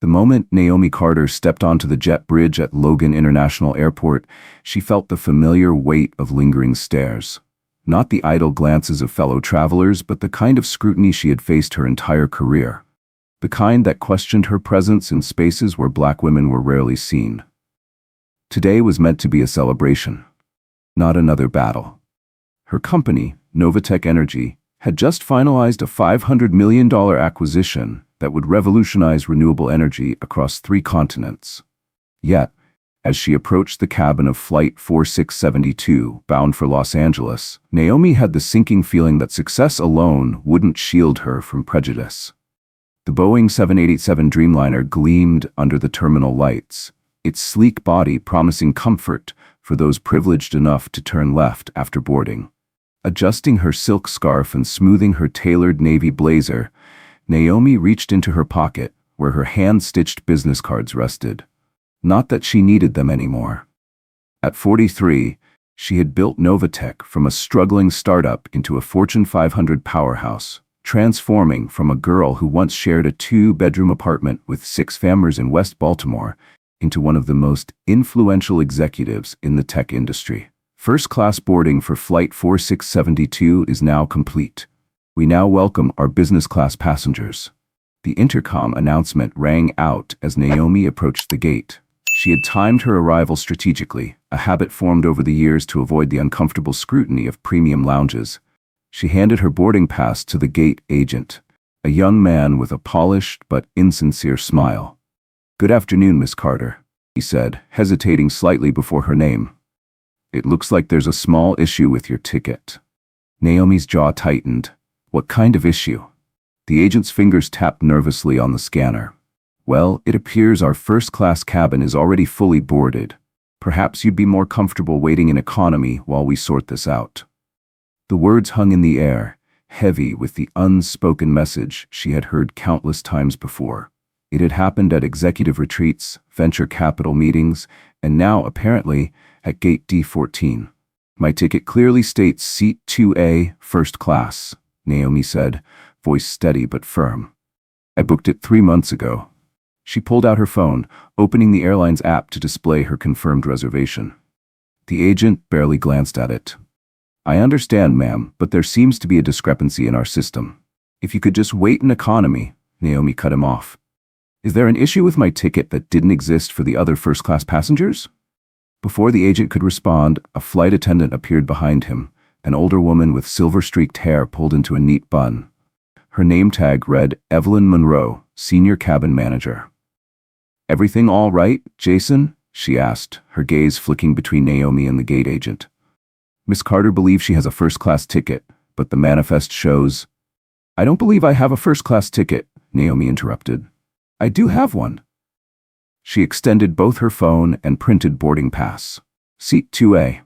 The moment Naomi Carter stepped onto the jet bridge at Logan International Airport, she felt the familiar weight of lingering stares. Not the idle glances of fellow travelers, but the kind of scrutiny she had faced her entire career. The kind that questioned her presence in spaces where black women were rarely seen. Today was meant to be a celebration, not another battle. Her company, Novatech Energy, had just finalized a $500 million acquisition that would revolutionize renewable energy across 3 continents. Yet, as she approached the cabin of Flight 4672, bound for Los Angeles, Naomi had the sinking feeling that success alone wouldn't shield her from prejudice. The Boeing 787 Dreamliner gleamed under the terminal lights, its sleek body promising comfort for those privileged enough to turn left after boarding. Adjusting her silk scarf and smoothing her tailored navy blazer, Naomi reached into her pocket where her hand-stitched business cards rested. Not that she needed them anymore. At 43, she had built Novatech from a struggling startup into a Fortune 500 powerhouse, transforming from a girl who once shared a 2-bedroom apartment with 6 families in West Baltimore into one of the most influential executives in the tech industry. First-class boarding for Flight 4672 is now complete. We now welcome our business-class passengers. The intercom announcement rang out as Naomi approached the gate. She had timed her arrival strategically, a habit formed over the years to avoid the uncomfortable scrutiny of premium lounges. She handed her boarding pass to the gate agent, a young man with a polished but insincere smile. "Good afternoon, Miss Carter," he said, hesitating slightly before her name. "It looks like there's a small issue with your ticket." Naomi's jaw tightened. What kind of issue? The agent's fingers tapped nervously on the scanner. "Well, it appears our first-class cabin is already fully boarded. Perhaps you'd be more comfortable waiting in economy while we sort this out." The words hung in the air, heavy with the unspoken message she had heard countless times before. It had happened at executive retreats, venture capital meetings, and now, apparently, at Gate D14. "My ticket clearly states Seat 2A, First Class," Naomi said, voice steady but firm. "I booked it 3 months ago." She pulled out her phone, opening the airline's app to display her confirmed reservation. The agent barely glanced at it. "I understand, ma'am, but there seems to be a discrepancy in our system. If you could just wait in economy," Naomi cut him off. "Is there an issue with my ticket that didn't exist for the other first-class passengers?" Before the agent could respond, a flight attendant appeared behind him, an older woman with silver-streaked hair pulled into a neat bun. Her name tag read Evelyn Monroe, Senior Cabin Manager. "Everything all right, Jason?" she asked, her gaze flicking between Naomi and the gate agent. "Miss Carter believes she has a first-class ticket, but the manifest shows—" "I don't believe I have a first-class ticket," Naomi interrupted. "I do have one." She extended both her phone and printed boarding pass. "Seat 2A.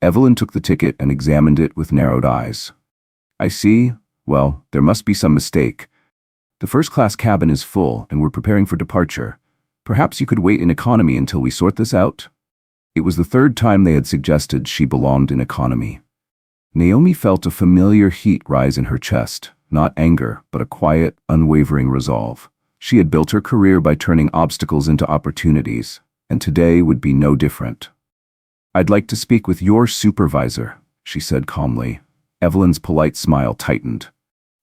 Evelyn took the ticket and examined it with narrowed eyes. "I see. Well, there must be some mistake. The first-class cabin is full and we're preparing for departure. Perhaps you could wait in economy until we sort this out?" It was the 3rd time they had suggested she belonged in economy. Naomi felt a familiar heat rise in her chest, not anger, but a quiet, unwavering resolve. She had built her career by turning obstacles into opportunities, and today would be no different. "I'd like to speak with your supervisor," she said calmly. Evelyn's polite smile tightened.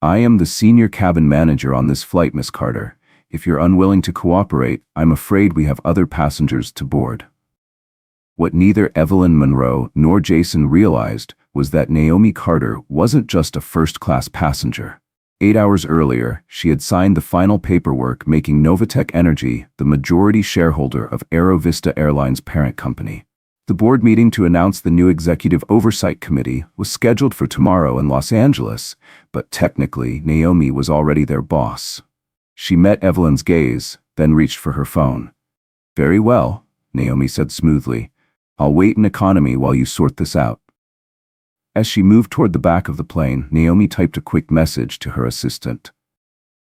"I am the senior cabin manager on this flight, Miss Carter. If you're unwilling to cooperate, I'm afraid we have other passengers to board." What neither Evelyn Monroe nor Jason realized was that Naomi Carter wasn't just a first-class passenger. 8 hours earlier, she had signed the final paperwork making Novatech Energy the majority shareholder of AeroVista Airlines' parent company. The board meeting to announce the new Executive Oversight Committee was scheduled for tomorrow in Los Angeles, but technically Naomi was already their boss. She met Evelyn's gaze, then reached for her phone. "Very well," Naomi said smoothly. "I'll wait in economy while you sort this out." As she moved toward the back of the plane, Naomi typed a quick message to her assistant.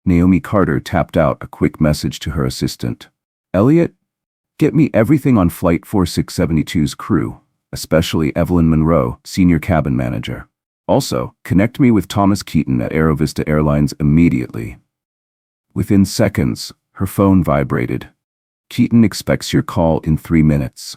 Naomi Carter tapped out a quick message to her assistant. "Elliot, get me everything on Flight 4672's crew, especially Evelyn Monroe, Senior Cabin Manager. Also, connect me with Thomas Keaton at AeroVista Airlines immediately." Within seconds, Her phone vibrated. Keaton expects your call in 3 minutes.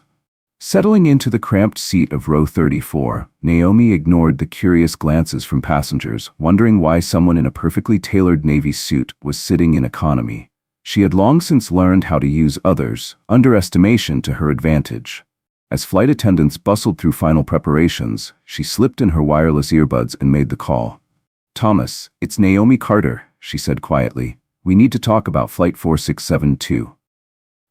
Settling into the cramped seat of row 34, Naomi ignored the curious glances from passengers, wondering why someone in a perfectly tailored Navy suit was sitting in economy. She had long since learned how to use others' underestimation to her advantage. As flight attendants bustled through final preparations, she slipped in her wireless earbuds and made the call. "Thomas, it's Naomi Carter," she said quietly. "We need to talk about Flight 4672.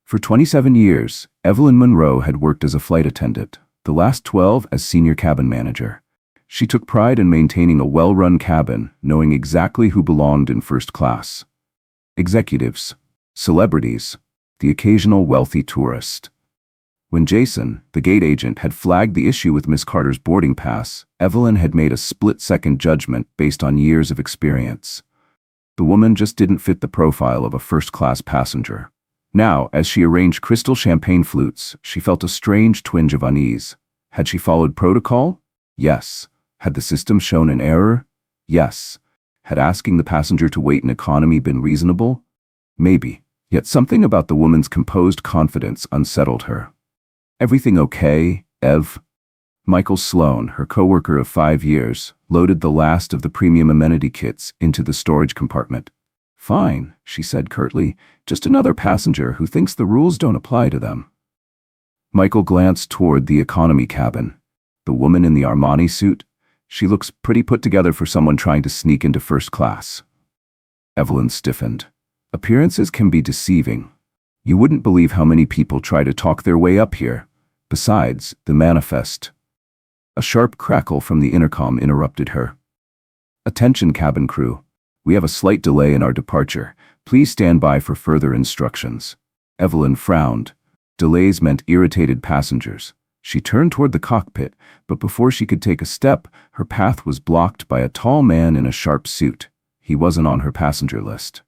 For 27 years, Evelyn Monroe had worked as a flight attendant, the last 12 as senior cabin manager. She took pride in maintaining a well-run cabin, knowing exactly who belonged in first class. Executives, celebrities, the occasional wealthy tourist. When Jason, the gate agent, had flagged the issue with Miss Carter's boarding pass, Evelyn had made a split-second judgment based on years of experience. The woman just didn't fit the profile of a first-class passenger. Now, as she arranged crystal champagne flutes, she felt a strange twinge of unease. Had she followed protocol? Yes. Had the system shown an error? Yes. Had asking the passenger to wait in economy been reasonable? Maybe. Yet something about the woman's composed confidence unsettled her. "Everything okay, Ev?" Michael Sloan, her coworker of 5 years, loaded the last of the premium amenity kits into the storage compartment. "Fine," she said curtly, "just another passenger who thinks the rules don't apply to them." Michael glanced toward the economy cabin. The woman in the Armani suit? She looks pretty put together for someone trying to sneak into first class. Evelyn stiffened. Appearances can be deceiving. You wouldn't believe how many people try to talk their way up here. Besides, the manifest. A sharp crackle from the intercom interrupted her. "Attention, cabin crew. We have a slight delay in our departure. Please stand by for further instructions." Evelyn frowned. Delays meant irritated passengers. She turned toward the cockpit, but before she could take a step, her path was blocked by a tall man in a sharp suit. He wasn't on her passenger list.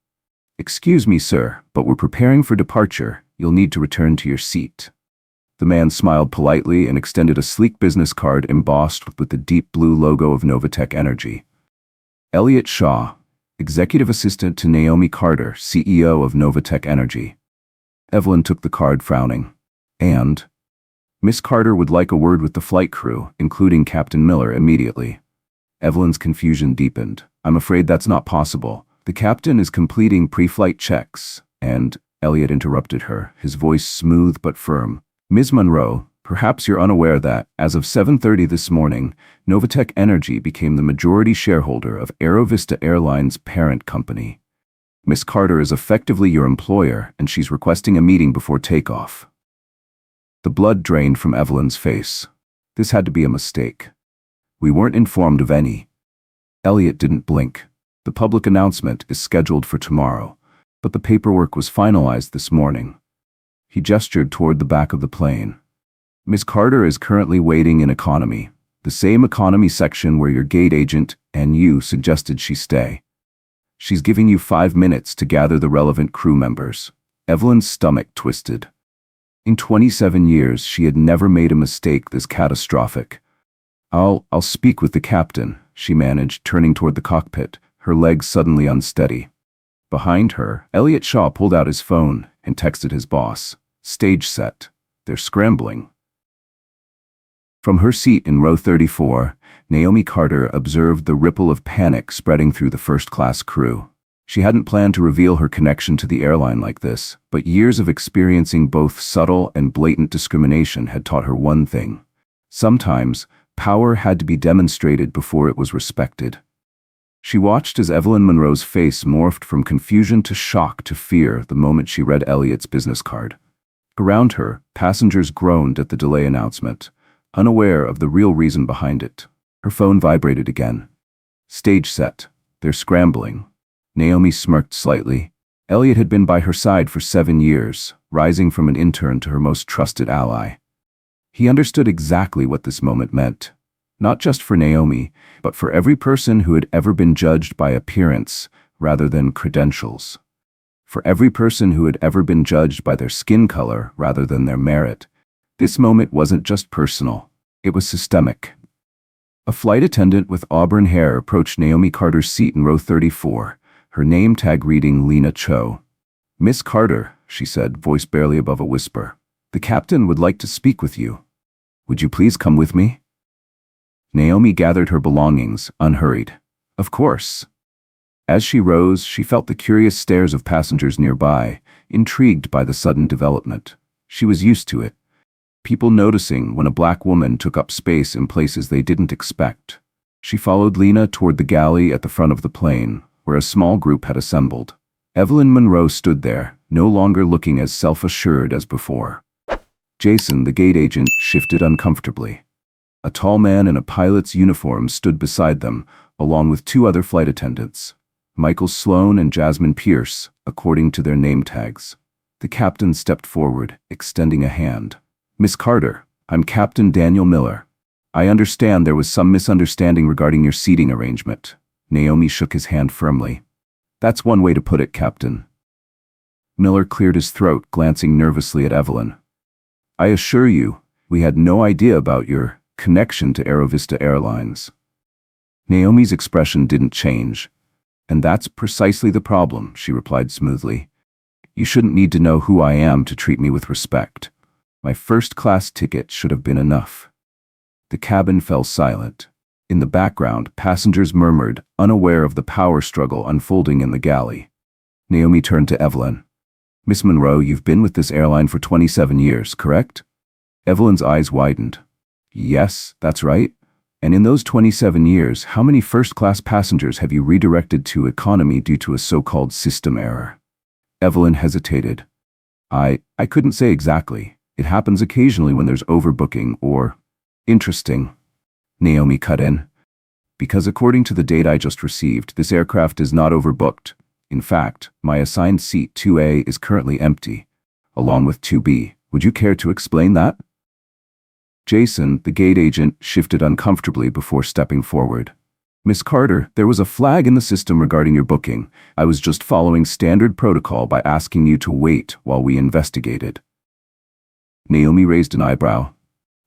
"Excuse me, sir, but we're preparing for departure. You'll need to return to your seat." The man smiled politely and extended a sleek business card embossed with the deep blue logo of Novatech Energy. Elliot Shaw, Executive Assistant to Naomi Carter, CEO of Novatech Energy. Evelyn took the card, frowning. "And?" "Miss Carter would like a word with the flight crew, including Captain Miller, immediately." Evelyn's confusion deepened. "I'm afraid that's not possible. The captain is completing pre-flight checks." And Elliot interrupted her, his voice smooth but firm. "Ms. Monroe, perhaps you're unaware that, as of 7:30 this morning, Novatech Energy became the majority shareholder of Aerovista Airline's parent company. Miss Carter is effectively your employer, and she's requesting a meeting before takeoff." The blood drained from Evelyn's face. This had to be a mistake. "We weren't informed of any." Elliot didn't blink. "The public announcement is scheduled for tomorrow, but the paperwork was finalized this morning." He gestured toward the back of the plane. "Miss Carter is currently waiting in economy, the same economy section where your gate agent and you suggested she stay. She's giving you 5 minutes to gather the relevant crew members." Evelyn's stomach twisted. In 27 years, she had never made a mistake this catastrophic. I'll speak with the captain," she managed, turning toward the cockpit, her legs suddenly unsteady. Behind her, Elliot Shaw pulled out his phone and texted his boss. "Stage set. They're scrambling." From her seat in row 34, Naomi Carter observed the ripple of panic spreading through the first-class crew. She hadn't planned to reveal her connection to the airline like this, but years of experiencing both subtle and blatant discrimination had taught her one thing. Sometimes, power had to be demonstrated before it was respected. She watched as Evelyn Monroe's face morphed from confusion to shock to fear the moment she read Elliot's business card. Around her, passengers groaned at the delay announcement, unaware of the real reason behind it. Her phone vibrated again. "Stage set. They're scrambling." Naomi smirked slightly. Elliot had been by her side for 7 years, rising from an intern to her most trusted ally. He understood exactly what this moment meant. Not just for Naomi, but for every person who had ever been judged by appearance rather than credentials. For every person who had ever been judged by their skin color rather than their merit. This moment wasn't just personal, it was systemic. A flight attendant with auburn hair approached Naomi Carter's seat in row 34, her name tag reading Lena Cho. "Miss Carter," she said, voice barely above a whisper. "The captain would like to speak with you. Would you please come with me?" Naomi gathered her belongings, unhurried. "Of course." As she rose, she felt the curious stares of passengers nearby, intrigued by the sudden development. She was used to it. People noticing when a black woman took up space in places they didn't expect. She followed Lena toward the galley at the front of the plane, where a small group had assembled. Evelyn Monroe stood there, no longer looking as self-assured as before. Jason, the gate agent, shifted uncomfortably. A tall man in a pilot's uniform stood beside them, along with two other flight attendants, Michael Sloan and Jasmine Pierce, according to their name tags. The captain stepped forward, extending a hand. "Miss Carter, I'm Captain Daniel Miller. I understand there was some misunderstanding regarding your seating arrangement." Naomi shook his hand firmly. "That's one way to put it, Captain." Miller cleared his throat, glancing nervously at Evelyn. "I assure you, we had no idea about your connection to Aerovista Airlines." Naomi's expression didn't change. "And that's precisely the problem," she replied smoothly. "You shouldn't need to know who I am to treat me with respect. My first-class ticket should have been enough." The cabin fell silent. In the background, passengers murmured, unaware of the power struggle unfolding in the galley. Naomi turned to Evelyn. "Miss Monroe, you've been with this airline for 27 years, correct?" Evelyn's eyes widened. "Yes, that's right. And in those 27 years, how many first-class passengers have you redirected to economy due to a so-called system error?" Evelyn hesitated. I couldn't say exactly. It happens occasionally when there's overbooking or..." "Interesting," Naomi cut in. "Because according to the data I just received, this aircraft is not overbooked. In fact, my assigned seat 2A is currently empty, along with 2B. Would you care to explain that?" Jason, the gate agent, shifted uncomfortably before stepping forward. "Miss Carter, there was a flag in the system regarding your booking. I was just following standard protocol by asking you to wait while we investigated." Naomi raised an eyebrow.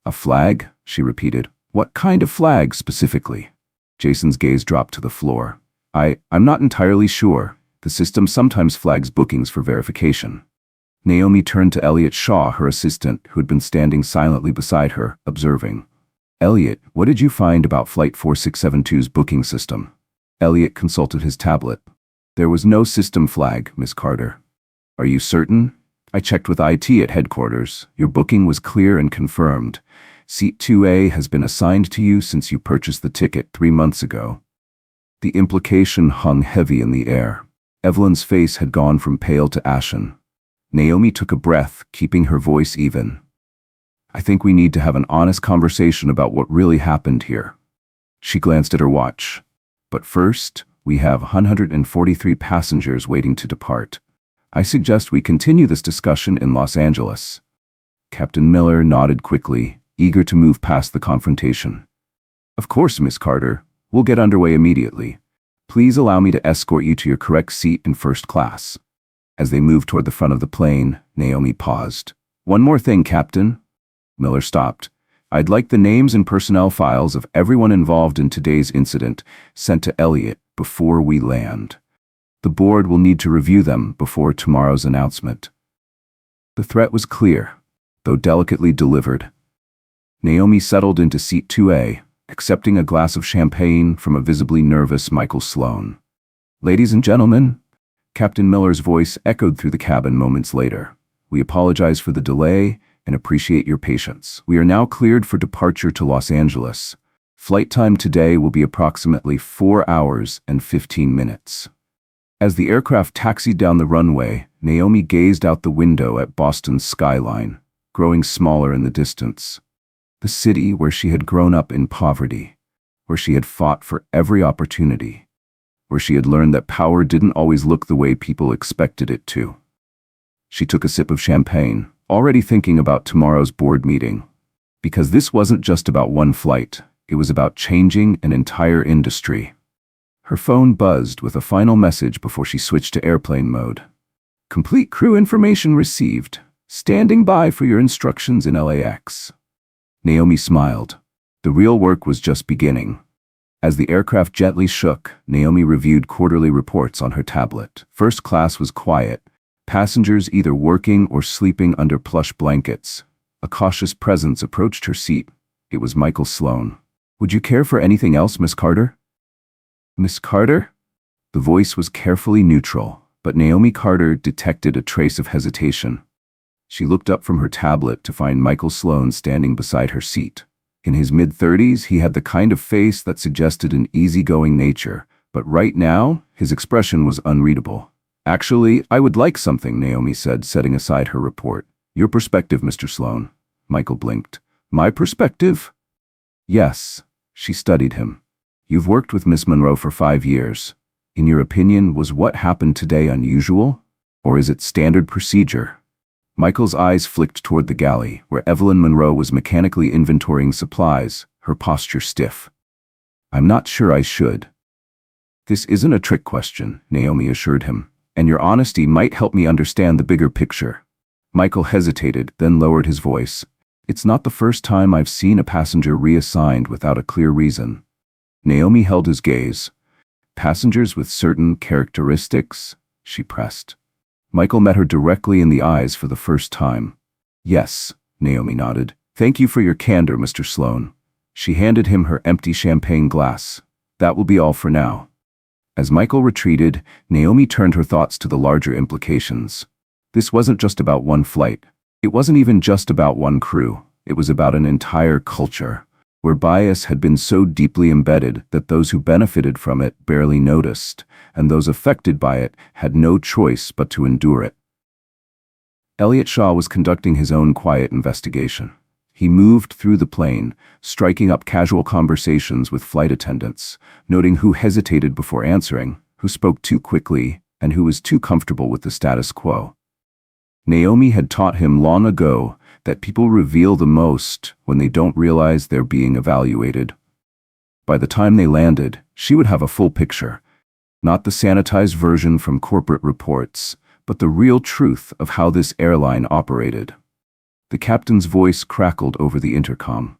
"A flag?" she repeated. "What kind of flag specifically?" Jason's gaze dropped to the floor. I'm not entirely sure. The system sometimes flags bookings for verification." Naomi turned to Elliot Shaw, her assistant, who had been standing silently beside her, observing. "Elliot, what did you find about Flight 4672's booking system?" Elliot consulted his tablet. "There was no system flag, Miss Carter." "Are you certain?" "I checked with IT at headquarters. Your booking was clear and confirmed. Seat 2A has been assigned to you since you purchased the ticket 3 months ago." The implication hung heavy in the air. Evelyn's face had gone from pale to ashen. Naomi took a breath, keeping her voice even. "I think we need to have an honest conversation about what really happened here." She glanced at her watch. "But first, we have 143 passengers waiting to depart. I suggest we continue this discussion in Los Angeles." Captain Miller nodded quickly, eager to move past the confrontation. "Of course, Miss Carter. We'll get underway immediately. Please allow me to escort you to your correct seat in first class." As they moved toward the front of the plane, Naomi paused. "One more thing, Captain." Miller stopped. "I'd like the names and personnel files of everyone involved in today's incident sent to Elliot before we land. The board will need to review them before tomorrow's announcement." The threat was clear, though delicately delivered. Naomi settled into seat 2A, accepting a glass of champagne from a visibly nervous Michael Sloan. "Ladies and gentlemen," Captain Miller's voice echoed through the cabin moments later. "We apologize for the delay and appreciate your patience. We are now cleared for departure to Los Angeles. Flight time today will be approximately 4 hours and 15 minutes. As the aircraft taxied down the runway, Naomi gazed out the window at Boston's skyline, growing smaller in the distance. The city where she had grown up in poverty, where she had fought for every opportunity, where she had learned that power didn't always look the way people expected it to. She took a sip of champagne, already thinking about tomorrow's board meeting. Because this wasn't just about one flight, it was about changing an entire industry. Her phone buzzed with a final message before she switched to airplane mode. "Complete crew information received. Standing by for your instructions in LAX." Naomi smiled. The real work was just beginning. As the aircraft gently shook, Naomi reviewed quarterly reports on her tablet. First class was quiet. Passengers either working or sleeping under plush blankets. A cautious presence approached her seat. It was Michael Sloane. "Would you care for anything else, Miss Carter?" "Miss Carter?" The voice was carefully neutral, but Naomi Carter detected a trace of hesitation. She looked up from her tablet to find Michael Sloane standing beside her seat. In his mid-30s, he had the kind of face that suggested an easygoing nature, but right now, his expression was unreadable. "Actually, I would like something," Naomi said, setting aside her report. "Your perspective, Mr. Sloane." Michael blinked. "My perspective?" "Yes." She studied him. "You've worked with Miss Monroe for 5 years. In your opinion, was what happened today unusual? Or is it standard procedure?" Michael's eyes flicked toward the galley, where Evelyn Monroe was mechanically inventorying supplies, her posture stiff. "I'm not sure I should." "This isn't a trick question," Naomi assured him, "and your honesty might help me understand the bigger picture." Michael hesitated, then lowered his voice. "It's not the first time I've seen a passenger reassigned without a clear reason." Naomi held his gaze. "Passengers with certain characteristics?" she pressed. Michael met her directly in the eyes for the first time. "Yes," Naomi nodded. "Thank you for your candor, Mr. Sloane." She handed him her empty champagne glass. "That will be all for now." As Michael retreated, Naomi turned her thoughts to the larger implications. This wasn't just about one flight. It wasn't even just about one crew. It was about an entire culture, where bias had been so deeply embedded that those who benefited from it barely noticed, and those affected by it had no choice but to endure it. Elliot Shaw was conducting his own quiet investigation. He moved through the plane, striking up casual conversations with flight attendants, noting who hesitated before answering, who spoke too quickly, and who was too comfortable with the status quo. Naomi had taught him long ago that people reveal the most when they don't realize they're being evaluated. By the time they landed, she would have a full picture, not the sanitized version from corporate reports, but the real truth of how this airline operated. The captain's voice crackled over the intercom.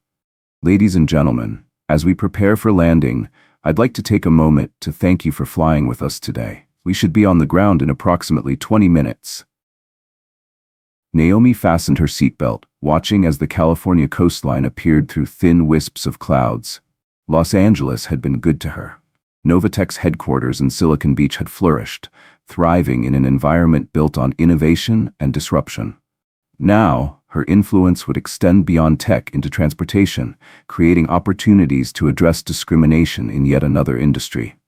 "Ladies and gentlemen, as we prepare for landing, I'd like to take a moment to thank you for flying with us today. We should be on the ground in approximately 20 minutes. Naomi fastened her seatbelt, watching as the California coastline appeared through thin wisps of clouds. Los Angeles had been good to her. Novatech's headquarters in Silicon Beach had flourished, thriving in an environment built on innovation and disruption. Now, her influence would extend beyond tech into transportation, creating opportunities to address discrimination in yet another industry.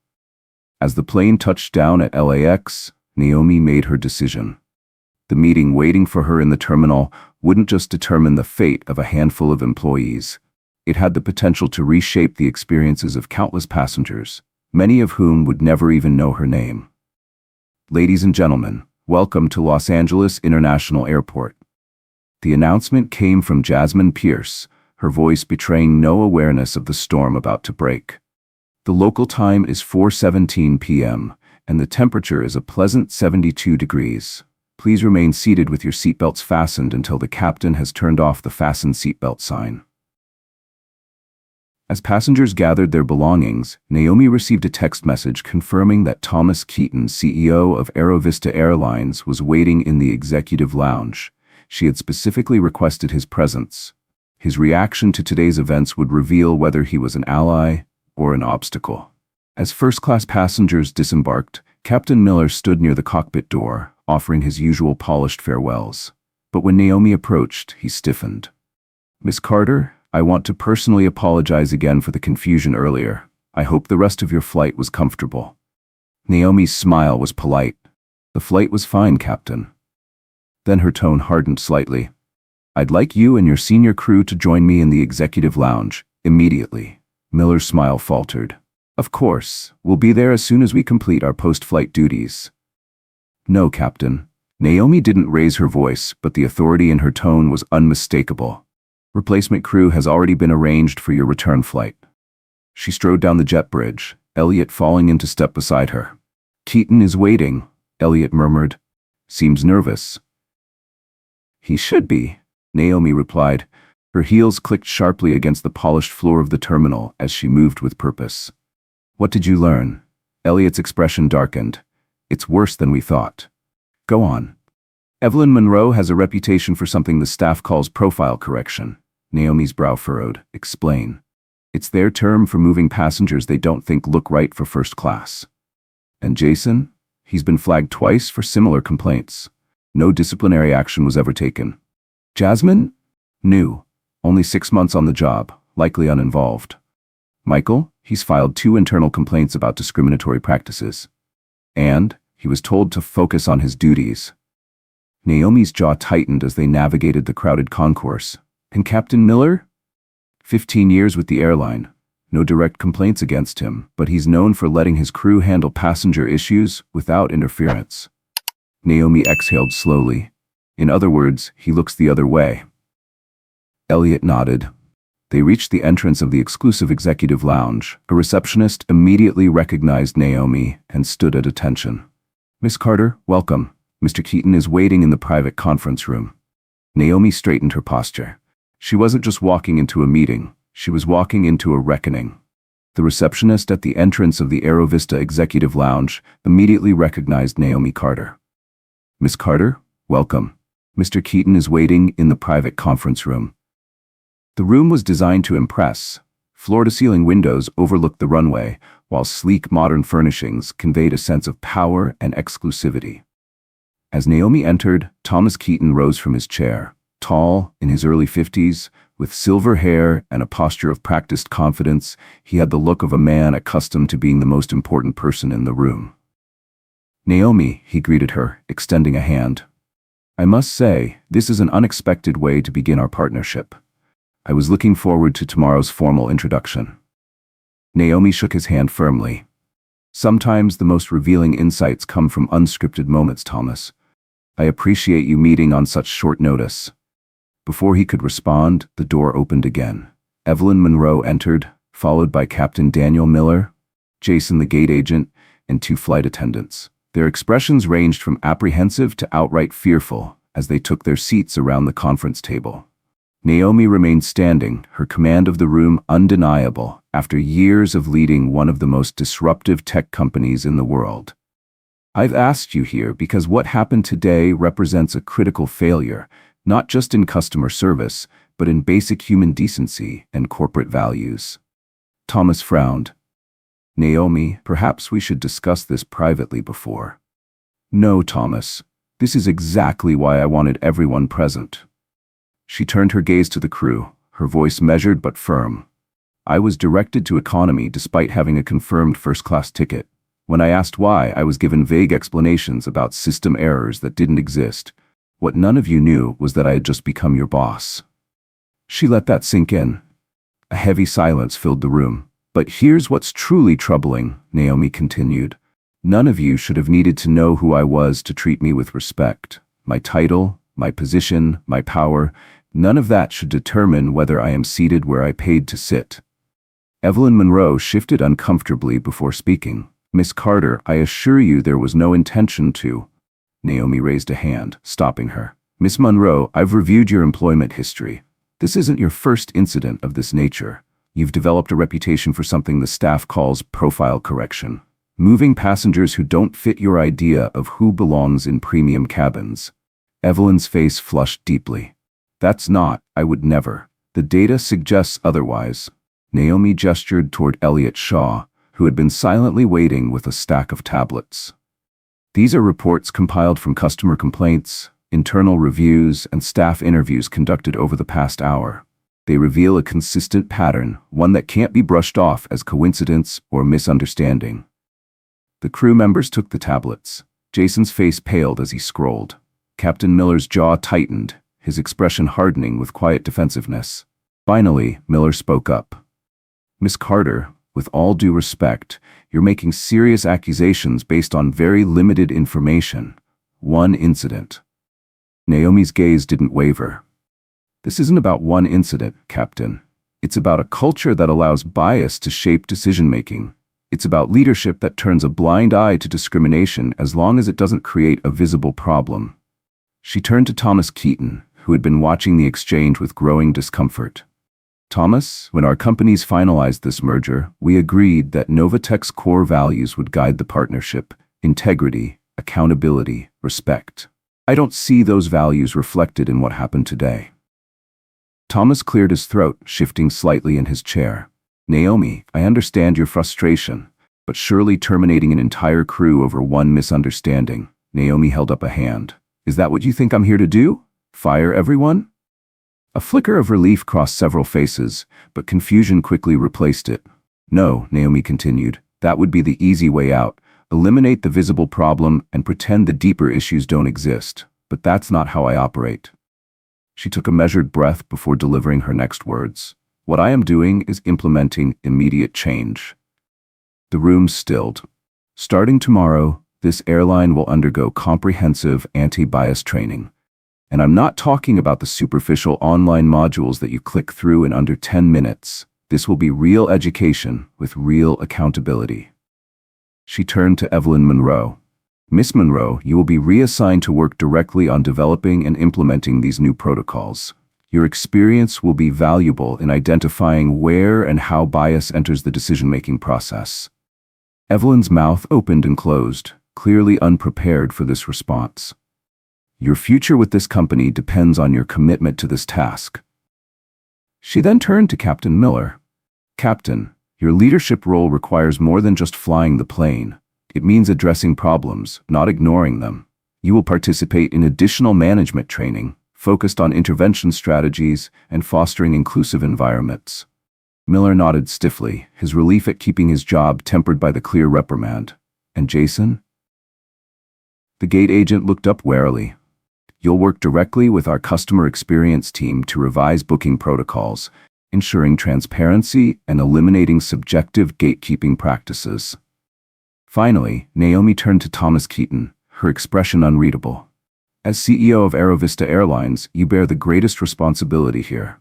As the plane touched down at LAX, Naomi made her decision. The meeting waiting for her in the terminal wouldn't just determine the fate of a handful of employees. It had the potential to reshape the experiences of countless passengers, many of whom would never even know her name. "Ladies and gentlemen, welcome to Los Angeles International Airport." The announcement came from Jasmine Pierce, her voice betraying no awareness of the storm about to break. The local time is 4:17 p.m., and the temperature is a pleasant 72 degrees. Please remain seated with your seatbelts fastened until the captain has turned off the fasten seatbelt sign. As passengers gathered their belongings, Naomi received a text message confirming that Thomas Keaton, CEO of Aerovista Airlines, was waiting in the executive lounge. She had specifically requested his presence. His reaction to today's events would reveal whether he was an ally or an obstacle. As first-class passengers disembarked, Captain Miller stood near the cockpit door, offering his usual polished farewells. But when Naomi approached, he stiffened. "Miss Carter, I want to personally apologize again for the confusion earlier. I hope the rest of your flight was comfortable." Naomi's smile was polite. "The flight was fine, Captain." Then her tone hardened slightly. "I'd like you and your senior crew to join me in the executive lounge, immediately." Miller's smile faltered. "Of course, we'll be there as soon as we complete our post-flight duties." "No, Captain." Naomi didn't raise her voice, but the authority in her tone was unmistakable. "Replacement crew has already been arranged for your return flight." She strode down the jet bridge, Elliot falling into step beside her. "Keaton is waiting," Elliot murmured. "Seems nervous." "He should be," Naomi replied. Her heels clicked sharply against the polished floor of the terminal as she moved with purpose. "What did you learn?" Elliot's expression darkened. "It's worse than we thought." "Go on." Evelyn Monroe has a reputation for something the staff calls profile correction. Naomi's brow furrowed. Explain. It's their term for moving passengers they don't think look right for first class. And Jason? He's been flagged twice for similar complaints. No disciplinary action was ever taken. Jasmine? New. Only 6 months on the job, likely uninvolved. Michael? He's filed 2 internal complaints about discriminatory practices. And he was told to focus on his duties. Naomi's jaw tightened as they navigated the crowded concourse. And Captain Miller? 15 years with the airline. No direct complaints against him, but he's known for letting his crew handle passenger issues without interference. Naomi exhaled slowly. In other words, he looks the other way. Elliot nodded. They reached the entrance of the exclusive executive lounge. A receptionist immediately recognized Naomi and stood at attention. Miss Carter, welcome. Mr. Keaton is waiting in the private conference room. Naomi straightened her posture. She wasn't just walking into a meeting, she was walking into a reckoning. The receptionist at the entrance of the Aerovista Executive Lounge immediately recognized Naomi Carter. Miss Carter, welcome. Mr. Keaton is waiting in the private conference room. The room was designed to impress. Floor-to-ceiling windows overlooked the runway, while sleek modern furnishings conveyed a sense of power and exclusivity. As Naomi entered, Thomas Keaton rose from his chair. Tall, in his early 50s, with silver hair and a posture of practiced confidence, he had the look of a man accustomed to being the most important person in the room. Naomi, he greeted her, extending a hand. I must say, this is an unexpected way to begin our partnership. I was looking forward to tomorrow's formal introduction. Naomi shook his hand firmly. Sometimes the most revealing insights come from unscripted moments, Thomas. I appreciate you meeting on such short notice. Before he could respond, the door opened again. Evelyn Monroe entered, followed by Captain Daniel Miller, Jason the gate agent, and 2 flight attendants. Their expressions ranged from apprehensive to outright fearful as they took their seats around the conference table. Naomi remained standing, her command of the room undeniable, after years of leading one of the most disruptive tech companies in the world. I've asked you here because what happened today represents a critical failure, not just in customer service, but in basic human decency and corporate values. Thomas frowned. Naomi, perhaps we should discuss this privately before. No, Thomas. This is exactly why I wanted everyone present. She turned her gaze to the crew, her voice measured but firm. I was directed to economy despite having a confirmed first-class ticket. When I asked why, I was given vague explanations about system errors that didn't exist. What none of you knew was that I had just become your boss. She let that sink in. A heavy silence filled the room. But here's what's truly troubling, Naomi continued. None of you should have needed to know who I was to treat me with respect. My title, my position, my power, none of that should determine whether I am seated where I paid to sit. Evelyn Monroe shifted uncomfortably before speaking. Miss Carter, I assure you there was no intention to. Naomi raised a hand, stopping her. Miss Monroe, I've reviewed your employment history. This isn't your first incident of this nature. You've developed a reputation for something the staff calls profile correction. Moving passengers who don't fit your idea of who belongs in premium cabins. Evelyn's face flushed deeply. That's not, I would never. The data suggests otherwise. Naomi gestured toward Elliot Shaw, who had been silently waiting with a stack of tablets. These are reports compiled from customer complaints, internal reviews, and staff interviews conducted over the past hour. They reveal a consistent pattern, one that can't be brushed off as coincidence or misunderstanding. The crew members took the tablets. Jason's face paled as he scrolled. Captain Miller's jaw tightened, his expression hardening with quiet defensiveness. Finally, Miller spoke up. Miss Carter, with all due respect, you're making serious accusations based on very limited information. One incident. Naomi's gaze didn't waver. This isn't about one incident, Captain. It's about a culture that allows bias to shape decision-making. It's about leadership that turns a blind eye to discrimination as long as it doesn't create a visible problem. She turned to Thomas Keaton, who had been watching the exchange with growing discomfort. Thomas, when our companies finalized this merger, we agreed that Novatech's core values would guide the partnership: integrity, accountability, respect. I don't see those values reflected in what happened today. Thomas cleared his throat, shifting slightly in his chair. Naomi, I understand your frustration, but surely terminating an entire crew over one misunderstanding. Naomi held up a hand. Is that what you think I'm here to do? Fire everyone? A flicker of relief crossed several faces, but confusion quickly replaced it. No, Naomi continued, that would be the easy way out. Eliminate the visible problem and pretend the deeper issues don't exist. But that's not how I operate. She took a measured breath before delivering her next words. What I am doing is implementing immediate change. The room stilled. Starting tomorrow, this airline will undergo comprehensive anti-bias training. And I'm not talking about the superficial online modules that you click through in under 10 minutes. This will be real education with real accountability. She turned to Evelyn Monroe. Miss Monroe, you will be reassigned to work directly on developing and implementing these new protocols. Your experience will be valuable in identifying where and how bias enters the decision-making process. Evelyn's mouth opened and closed, clearly unprepared for this response. Your future with this company depends on your commitment to this task. She then turned to Captain Miller. Captain, your leadership role requires more than just flying the plane. It means addressing problems, not ignoring them. You will participate in additional management training, focused on intervention strategies and fostering inclusive environments. Miller nodded stiffly, his relief at keeping his job tempered by the clear reprimand. And Jason? The gate agent looked up warily. You'll work directly with our customer experience team to revise booking protocols, ensuring transparency and eliminating subjective gatekeeping practices. Finally, Naomi turned to Thomas Keaton, her expression unreadable. As CEO of Aerovista Airlines, you bear the greatest responsibility here.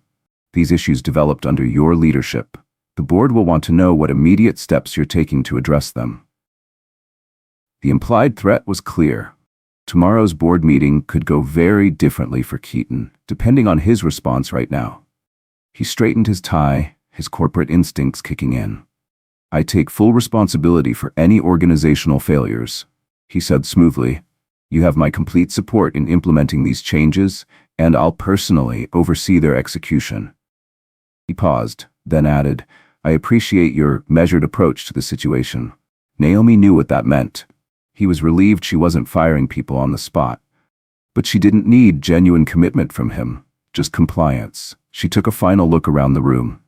These issues developed under your leadership. The board will want to know what immediate steps you're taking to address them. The implied threat was clear. Tomorrow's board meeting could go very differently for Keaton, depending on his response right now. He straightened his tie, his corporate instincts kicking in. I take full responsibility for any organizational failures, he said smoothly. You have my complete support in implementing these changes, and I'll personally oversee their execution. He paused, then added, I appreciate your measured approach to the situation. Naomi knew what that meant. He was relieved she wasn't firing people on the spot. But she didn't need genuine commitment from him, just compliance. She took a final look around the room.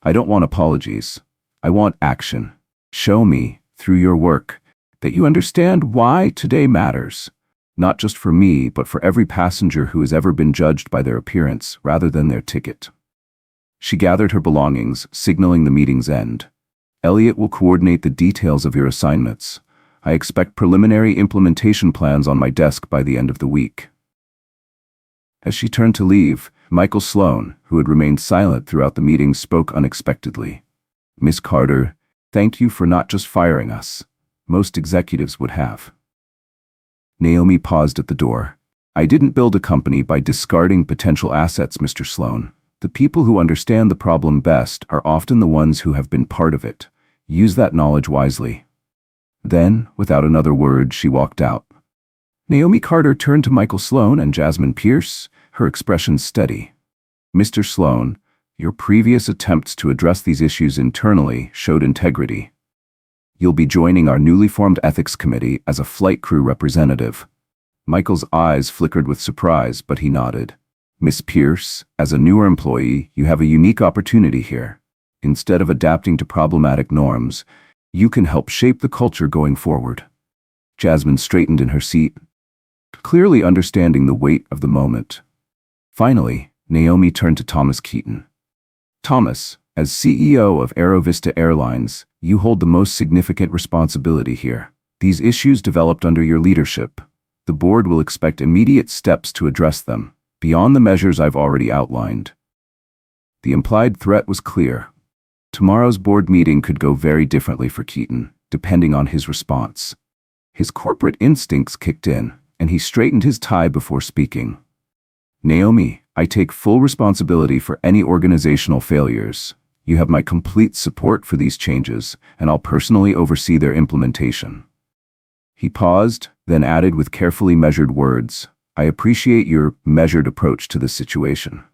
I don't want apologies. I want action. Show me, through your work, that you understand why today matters. Not just for me, but for every passenger who has ever been judged by their appearance rather than their ticket. She gathered her belongings, signaling the meeting's end. Elliot will coordinate the details of your assignments. I expect preliminary implementation plans on my desk by the end of the week. As she turned to leave, Michael Sloan, who had remained silent throughout the meeting, spoke unexpectedly. Miss Carter, thank you for not just firing us. Most executives would have. Naomi paused at the door. I didn't build a company by discarding potential assets, Mr. Sloan. The people who understand the problem best are often the ones who have been part of it. Use that knowledge wisely. Then, without another word, she walked out. Naomi Carter turned to Michael Sloan and Jasmine Pierce, her expression steady. Mr. Sloan, your previous attempts to address these issues internally showed integrity. You'll be joining our newly formed ethics committee as a flight crew representative. Michael's eyes flickered with surprise, but he nodded. Miss Pierce, as a newer employee, you have a unique opportunity here. Instead of adapting to problematic norms, you can help shape the culture going forward. Jasmine straightened in her seat, clearly understanding the weight of the moment. Finally, Naomi turned to Thomas Keaton. Thomas, as CEO of Aerovista Airlines, you hold the most significant responsibility here. These issues developed under your leadership. The board will expect immediate steps to address them, beyond the measures I've already outlined. The implied threat was clear. Tomorrow's board meeting could go very differently for Keaton, depending on his response. His corporate instincts kicked in, and he straightened his tie before speaking. Naomi, I take full responsibility for any organizational failures. You have my complete support for these changes, and I'll personally oversee their implementation. He paused, then added with carefully measured words, I appreciate your measured approach to this situation.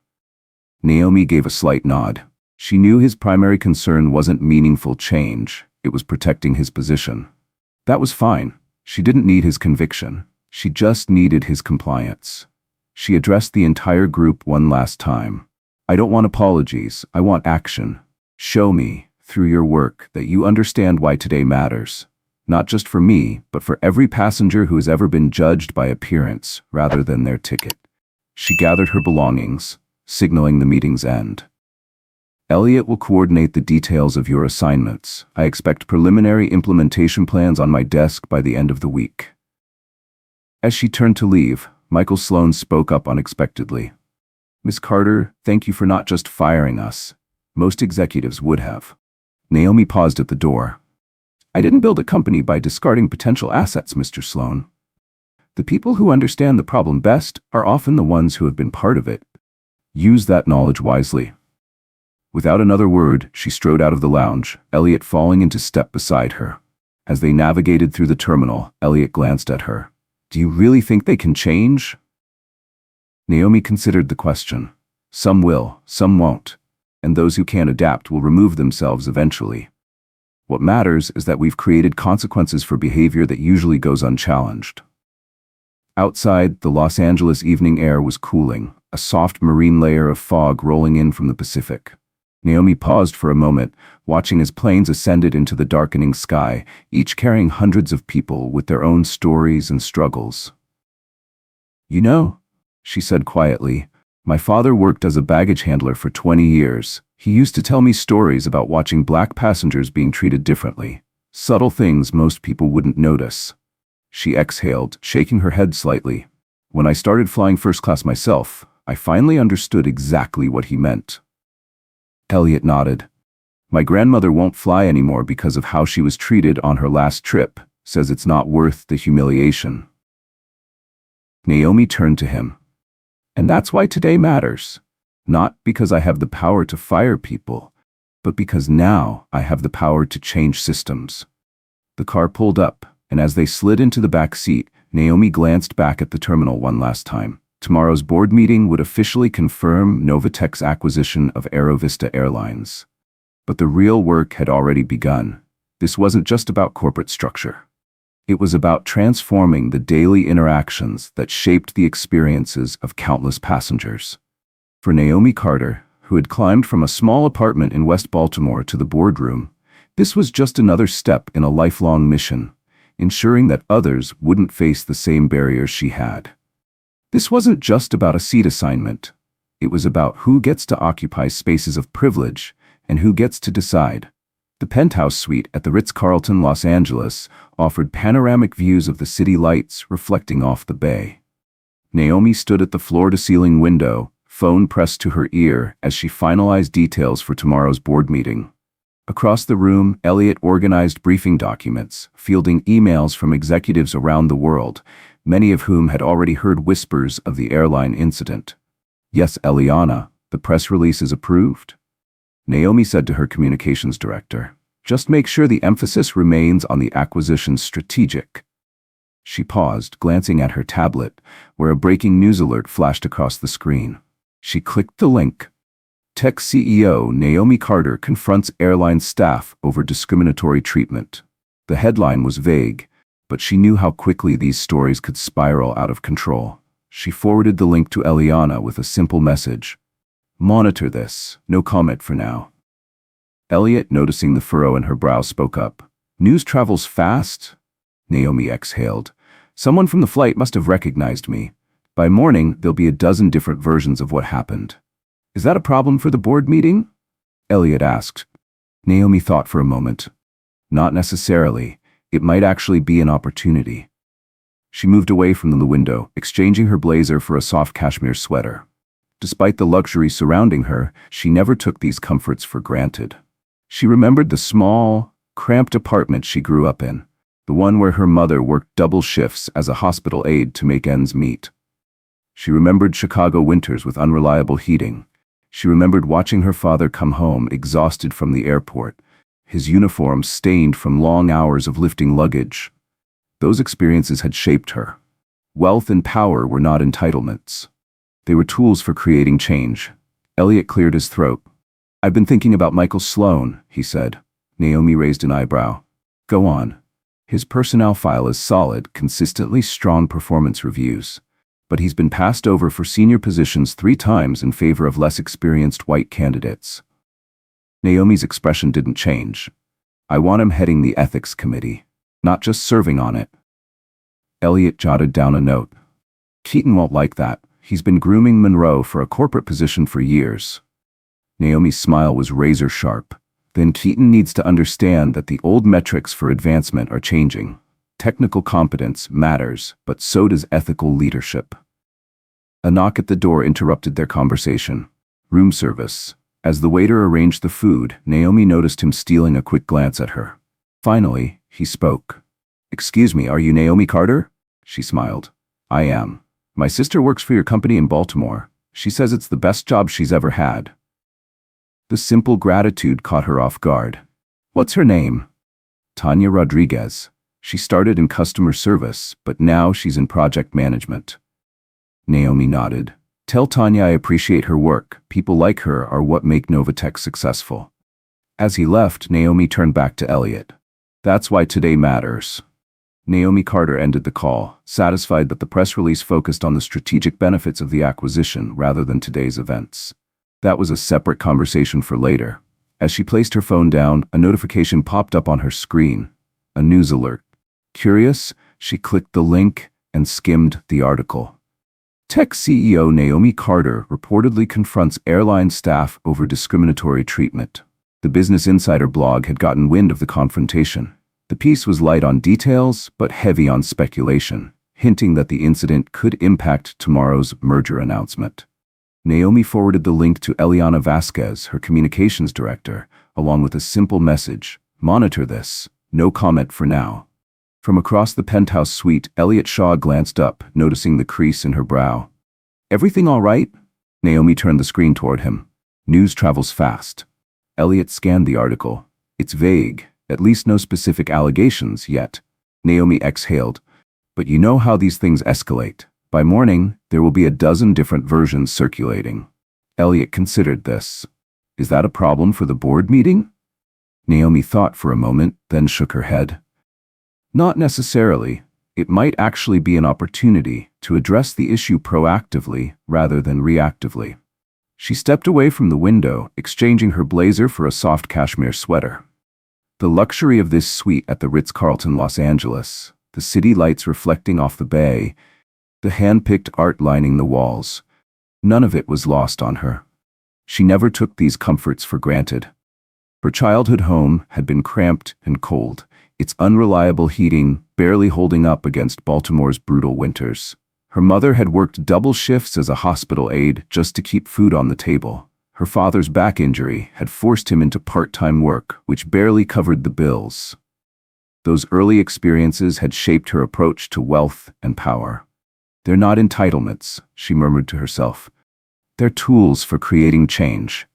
Naomi gave a slight nod. She knew his primary concern wasn't meaningful change, it was protecting his position. That was fine. She didn't need his conviction. She just needed his compliance. She addressed the entire group one last time. I don't want apologies, I want action. Show me, through your work, that you understand why today matters. Not just for me, but for every passenger who has ever been judged by appearance rather than their ticket. She gathered her belongings, signaling the meeting's end. Elliot will coordinate the details of your assignments. I expect preliminary implementation plans on my desk by the end of the week. As she turned to leave, Michael Sloan spoke up unexpectedly. Miss Carter, thank you for not just firing us. Most executives would have. Naomi paused at the door. I didn't build a company by discarding potential assets, Mr. Sloan. The people who understand the problem best are often the ones who have been part of it. Use that knowledge wisely. Without another word, she strode out of the lounge, Elliot falling into step beside her. As they navigated through the terminal, Elliot glanced at her. Do you really think they can change? Naomi considered the question. Some will, some won't. And those who can't adapt will remove themselves eventually. What matters is that we've created consequences for behavior that usually goes unchallenged. Outside, the Los Angeles evening air was cooling, a soft marine layer of fog rolling in from the Pacific. Naomi paused for a moment, watching as planes ascended into the darkening sky, each carrying hundreds of people with their own stories and struggles. You know, she said quietly, my father worked as a baggage handler for 20 years. He used to tell me stories about watching black passengers being treated differently. Subtle things most people wouldn't notice. She exhaled, shaking her head slightly. When I started flying first class myself, I finally understood exactly what he meant. Elliot nodded. My grandmother won't fly anymore because of how she was treated on her last trip, says it's not worth the humiliation. Naomi turned to him. And that's why today matters. Not because I have the power to fire people, but because now I have the power to change systems. The car pulled up, and as they slid into the back seat, Naomi glanced back at the terminal one last time. Tomorrow's board meeting would officially confirm Novatech's acquisition of Aerovista Airlines. But the real work had already begun. This wasn't just about corporate structure. It was about transforming the daily interactions that shaped the experiences of countless passengers. For Naomi Carter, who had climbed from a small apartment in West Baltimore to the boardroom, this was just another step in a lifelong mission, ensuring that others wouldn't face the same barriers she had. This wasn't just about a seat assignment. It was about who gets to occupy spaces of privilege and who gets to decide. The penthouse suite at the Ritz-Carlton Los Angeles offered panoramic views of the city lights reflecting off the bay. Naomi stood at the floor-to-ceiling window, phone pressed to her ear as she finalized details for tomorrow's board meeting. Across the room, Elliot organized briefing documents, fielding emails from executives around the world, many of whom had already heard whispers of the airline incident. Yes, Eliana, the press release is approved. Naomi said to her communications director, just make sure the emphasis remains on the acquisition's strategic. She paused, glancing at her tablet, where a breaking news alert flashed across the screen. She clicked the link. Tech CEO Naomi Carter confronts airline staff over discriminatory treatment. The headline was vague, but she knew how quickly these stories could spiral out of control. She forwarded the link to Eliana with a simple message. Monitor this, no comment for now. Elliot, noticing the furrow in her brow, spoke up. News travels fast? Naomi exhaled. Someone from the flight must have recognized me. By morning, there'll be a dozen different versions of what happened. Is that a problem for the board meeting? Elliot asked. Naomi thought for a moment. Not necessarily. It might actually be an opportunity. She moved away from the window, exchanging her blazer for a soft cashmere sweater. Despite the luxury surrounding her, she never took these comforts for granted. She remembered the small, cramped apartment she grew up in, the one where her mother worked double shifts as a hospital aide to make ends meet. She remembered Chicago winters with unreliable heating. She remembered watching her father come home exhausted from the airport, his uniform stained from long hours of lifting luggage. Those experiences had shaped her. Wealth and power were not entitlements. They were tools for creating change. Elliot cleared his throat. "I've been thinking about Michael Sloan," he said. Naomi raised an eyebrow. "Go on." "His personnel file is solid, consistently strong performance reviews. But he's been passed over for senior positions 3 times in favor of less experienced white candidates." Naomi's expression didn't change. "I want him heading the ethics committee, not just serving on it." Elliot jotted down a note. "Keaton won't like that. He's been grooming Monroe for a corporate position for years." Naomi's smile was razor sharp. "Then Keaton needs to understand that the old metrics for advancement are changing. Technical competence matters, but so does ethical leadership." A knock at the door interrupted their conversation. Room service. As the waiter arranged the food, Naomi noticed him stealing a quick glance at her. Finally, he spoke. "Excuse me, are you Naomi Carter?" She smiled. "I am. My sister works for your company in Baltimore. She says it's the best job she's ever had." The simple gratitude caught her off guard. "What's her name?" "Tanya Rodriguez. She started in customer service, but now she's in project management." Naomi nodded. "Tell Tanya I appreciate her work. People like her are what make Novatech successful." As he left, Naomi turned back to Elliot. "That's why today matters." Naomi Carter ended the call, satisfied that the press release focused on the strategic benefits of the acquisition rather than today's events. That was a separate conversation for later. As she placed her phone down, a notification popped up on her screen. A news alert. Curious, she clicked the link and skimmed the article. Tech CEO Naomi Carter reportedly confronts airline staff over discriminatory treatment. The Business Insider blog had gotten wind of the confrontation. The piece was light on details, but heavy on speculation, hinting that the incident could impact tomorrow's merger announcement. Naomi forwarded the link to Eliana Vasquez, her communications director, along with a simple message: "Monitor this. No comment for now." From across the penthouse suite, Elliot Shaw glanced up, noticing the crease in her brow. "Everything all right?" Naomi turned the screen toward him. "News travels fast." Elliot scanned the article. "It's vague. At least no specific allegations yet." Naomi exhaled. "But you know how these things escalate. By morning, there will be a dozen different versions circulating." Elliot considered this. "Is that a problem for the board meeting?" Naomi thought for a moment, then shook her head. "Not necessarily. It might actually be an opportunity to address the issue proactively rather than reactively." She stepped away from the window, exchanging her blazer for a soft cashmere sweater. The luxury of this suite at the Ritz-Carlton Los Angeles, the city lights reflecting off the bay, the hand-picked art lining the walls, none of it was lost on her. She never took these comforts for granted. Her childhood home had been cramped and cold, its unreliable heating barely holding up against Baltimore's brutal winters. Her mother had worked double shifts as a hospital aide just to keep food on the table. Her father's back injury had forced him into part-time work, which barely covered the bills. Those early experiences had shaped her approach to wealth and power. "They're not entitlements," she murmured to herself. "They're tools for creating change."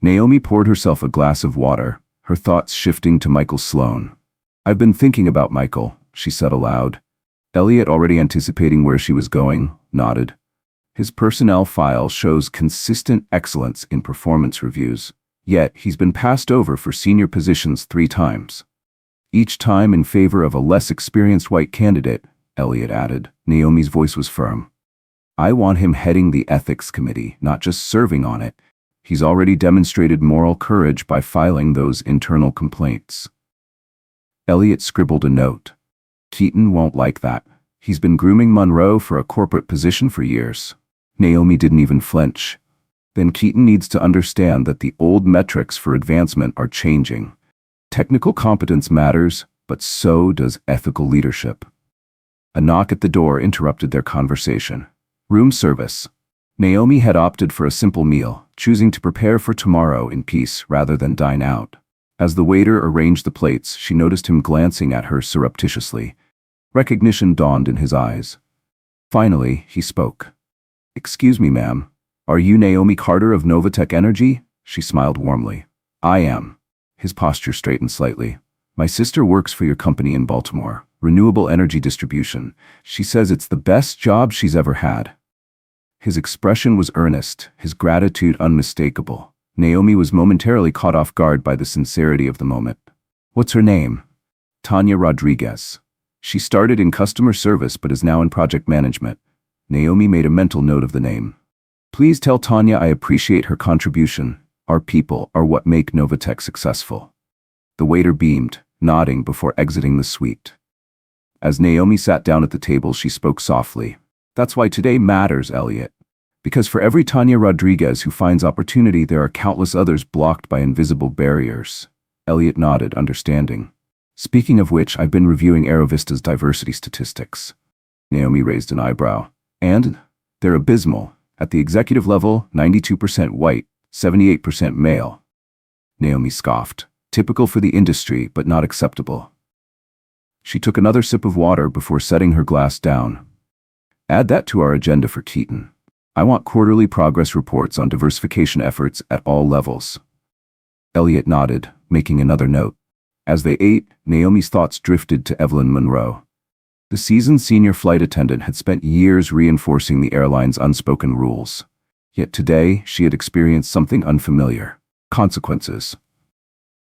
Naomi poured herself a glass of water, her thoughts shifting to Michael Sloan. "I've been thinking about Michael," she said aloud. Elliot, already anticipating where she was going, nodded. "His personnel file shows consistent excellence in performance reviews, yet he's been passed over for senior positions 3 times. Each time in favor of a less experienced white candidate," Elliot added. Naomi's voice was firm. "I want him heading the ethics committee, not just serving on it. He's already demonstrated moral courage by filing those internal complaints." Elliot scribbled a note. "Keaton won't like that. He's been grooming Monroe for a corporate position for years." Naomi didn't even flinch. "Then Keaton needs to understand that the old metrics for advancement are changing. Technical competence matters, but so does ethical leadership." A knock at the door interrupted their conversation. Room service. Naomi had opted for a simple meal, choosing to prepare for tomorrow in peace rather than dine out. As the waiter arranged the plates, she noticed him glancing at her surreptitiously. Recognition dawned in his eyes. Finally, he spoke. "Excuse me, ma'am. Are you Naomi Carter of Novatech Energy?" She smiled warmly. "I am." His posture straightened slightly. "My sister works for your company in Baltimore. renewable energy distribution. She says it's the best job she's ever had. His expression was earnest, his gratitude unmistakable. Naomi was momentarily caught off guard by the sincerity of the moment. What's her name? Tanya Rodriguez. She started in customer service but is now in project management. Naomi made a mental note of the name. Please tell Tanya I appreciate her contribution. Our people are what make Novatech successful. The waiter beamed, nodding before exiting the suite. As Naomi sat down at the table, she spoke softly. That's why today matters, Elliot. Because for every Tanya Rodriguez who finds opportunity, there are countless others blocked by invisible barriers. Elliot nodded, understanding. Speaking of which, I've been reviewing Aerovista's diversity statistics. Naomi raised an eyebrow. And? They're abysmal. At the executive level, 92% white, 78% male. Naomi scoffed. Typical for the industry, but not acceptable. She took another sip of water before setting her glass down. Add that to our agenda for Keaton. I want quarterly progress reports on diversification efforts at all levels. Elliot nodded, making another note. As they ate, Naomi's thoughts drifted to Evelyn Monroe. The seasoned senior flight attendant had spent years reinforcing the airline's unspoken rules. Yet today, she had experienced something unfamiliar. Consequences.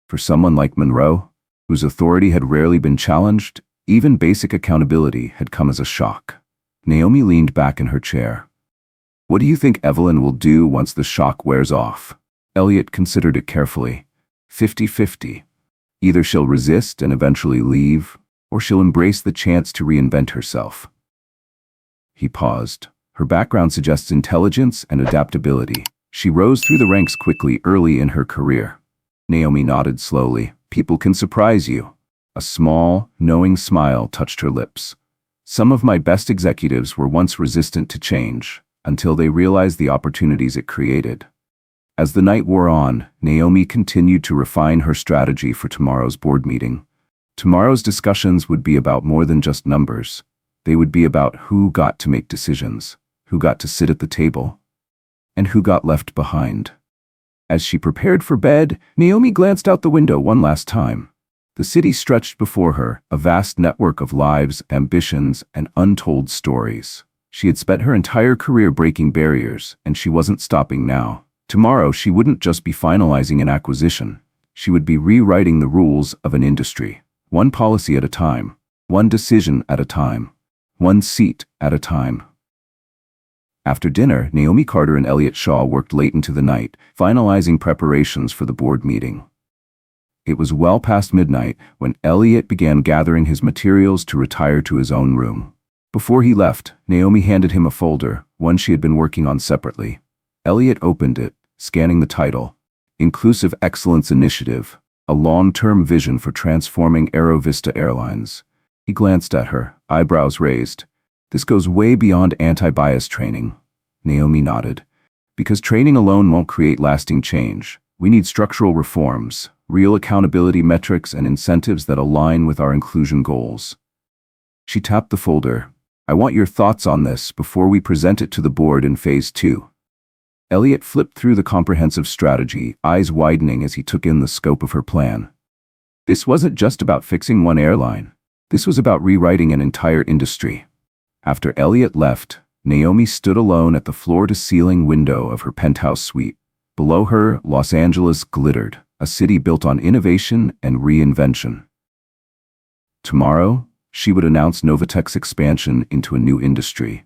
For someone like Monroe, whose authority had rarely been challenged, even basic accountability had come as a shock. Naomi leaned back in her chair. What do you think Evelyn will do once the shock wears off? Elliot considered it carefully. 50-50. Either she'll resist and eventually leave, or she'll embrace the chance to reinvent herself. He paused. Her background suggests intelligence and adaptability. She rose through the ranks quickly early in her career. Naomi nodded slowly. People can surprise you. A small, knowing smile touched her lips. Some of my best executives were once resistant to change, until they realized the opportunities it created. As the night wore on, Naomi continued to refine her strategy for tomorrow's board meeting. Tomorrow's discussions would be about more than just numbers. They would be about who got to make decisions, who got to sit at the table, and who got left behind. As she prepared for bed, Naomi glanced out the window one last time. The city stretched before her, a vast network of lives, ambitions, and untold stories. She had spent her entire career breaking barriers, and she wasn't stopping now. Tomorrow, she wouldn't just be finalizing an acquisition. She would be rewriting the rules of an industry, one policy at a time, one decision at a time, one seat at a time. After dinner, Naomi Carter and Elliot Shaw worked late into the night, finalizing preparations for the board meeting. It was well past midnight when Elliot began gathering his materials to retire to his own room. Before he left, Naomi handed him a folder, one she had been working on separately. Elliot opened it, scanning the title, Inclusive Excellence Initiative, a long-term vision for transforming Aerovista Airlines. He glanced at her, eyebrows raised. This goes way beyond anti-bias training. Naomi nodded. Because training alone won't create lasting change. We need structural reforms, real accountability metrics and incentives that align with our inclusion goals. She tapped the folder. I want your thoughts on this before we present it to the board in Phase 2. Elliot flipped through the comprehensive strategy, eyes widening as he took in the scope of her plan. This wasn't just about fixing one airline. This was about rewriting an entire industry. After Elliot left, Naomi stood alone at the floor-to-ceiling window of her penthouse suite. Below her, Los Angeles glittered, a city built on innovation and reinvention. Tomorrow, she would announce Novatech's expansion into a new industry.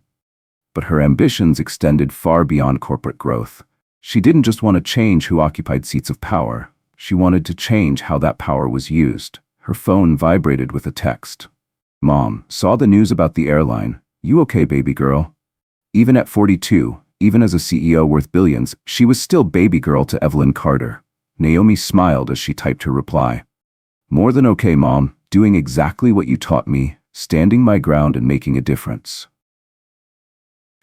But her ambitions extended far beyond corporate growth. She didn't just want to change who occupied seats of power. She wanted to change how that power was used. Her phone vibrated with a text. Mom, saw the news about the airline. You okay, baby girl? Even at 42, even as a CEO worth billions, she was still baby girl to Evelyn Carter. Naomi smiled as she typed her reply. More than okay, Mom. Doing exactly what you taught me, standing my ground and making a difference.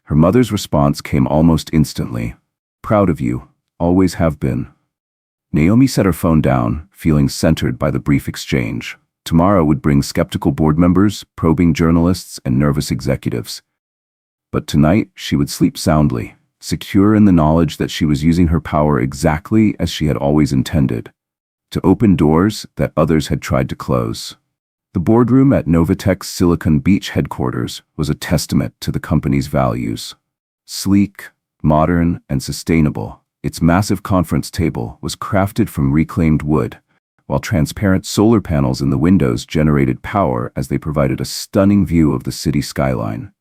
Her mother's response came almost instantly. Proud of you. Always have been. Naomi set her phone down, feeling centered by the brief exchange. Tomorrow would bring skeptical board members, probing journalists, and nervous executives. But tonight, she would sleep soundly, secure in the knowledge that she was using her power exactly as she had always intended, to open doors that others had tried to close. The boardroom at Novatech's Silicon Beach headquarters was a testament to the company's values. Sleek, modern, and sustainable, its massive conference table was crafted from reclaimed wood, while transparent solar panels in the windows generated power as they provided a stunning view of the city skyline.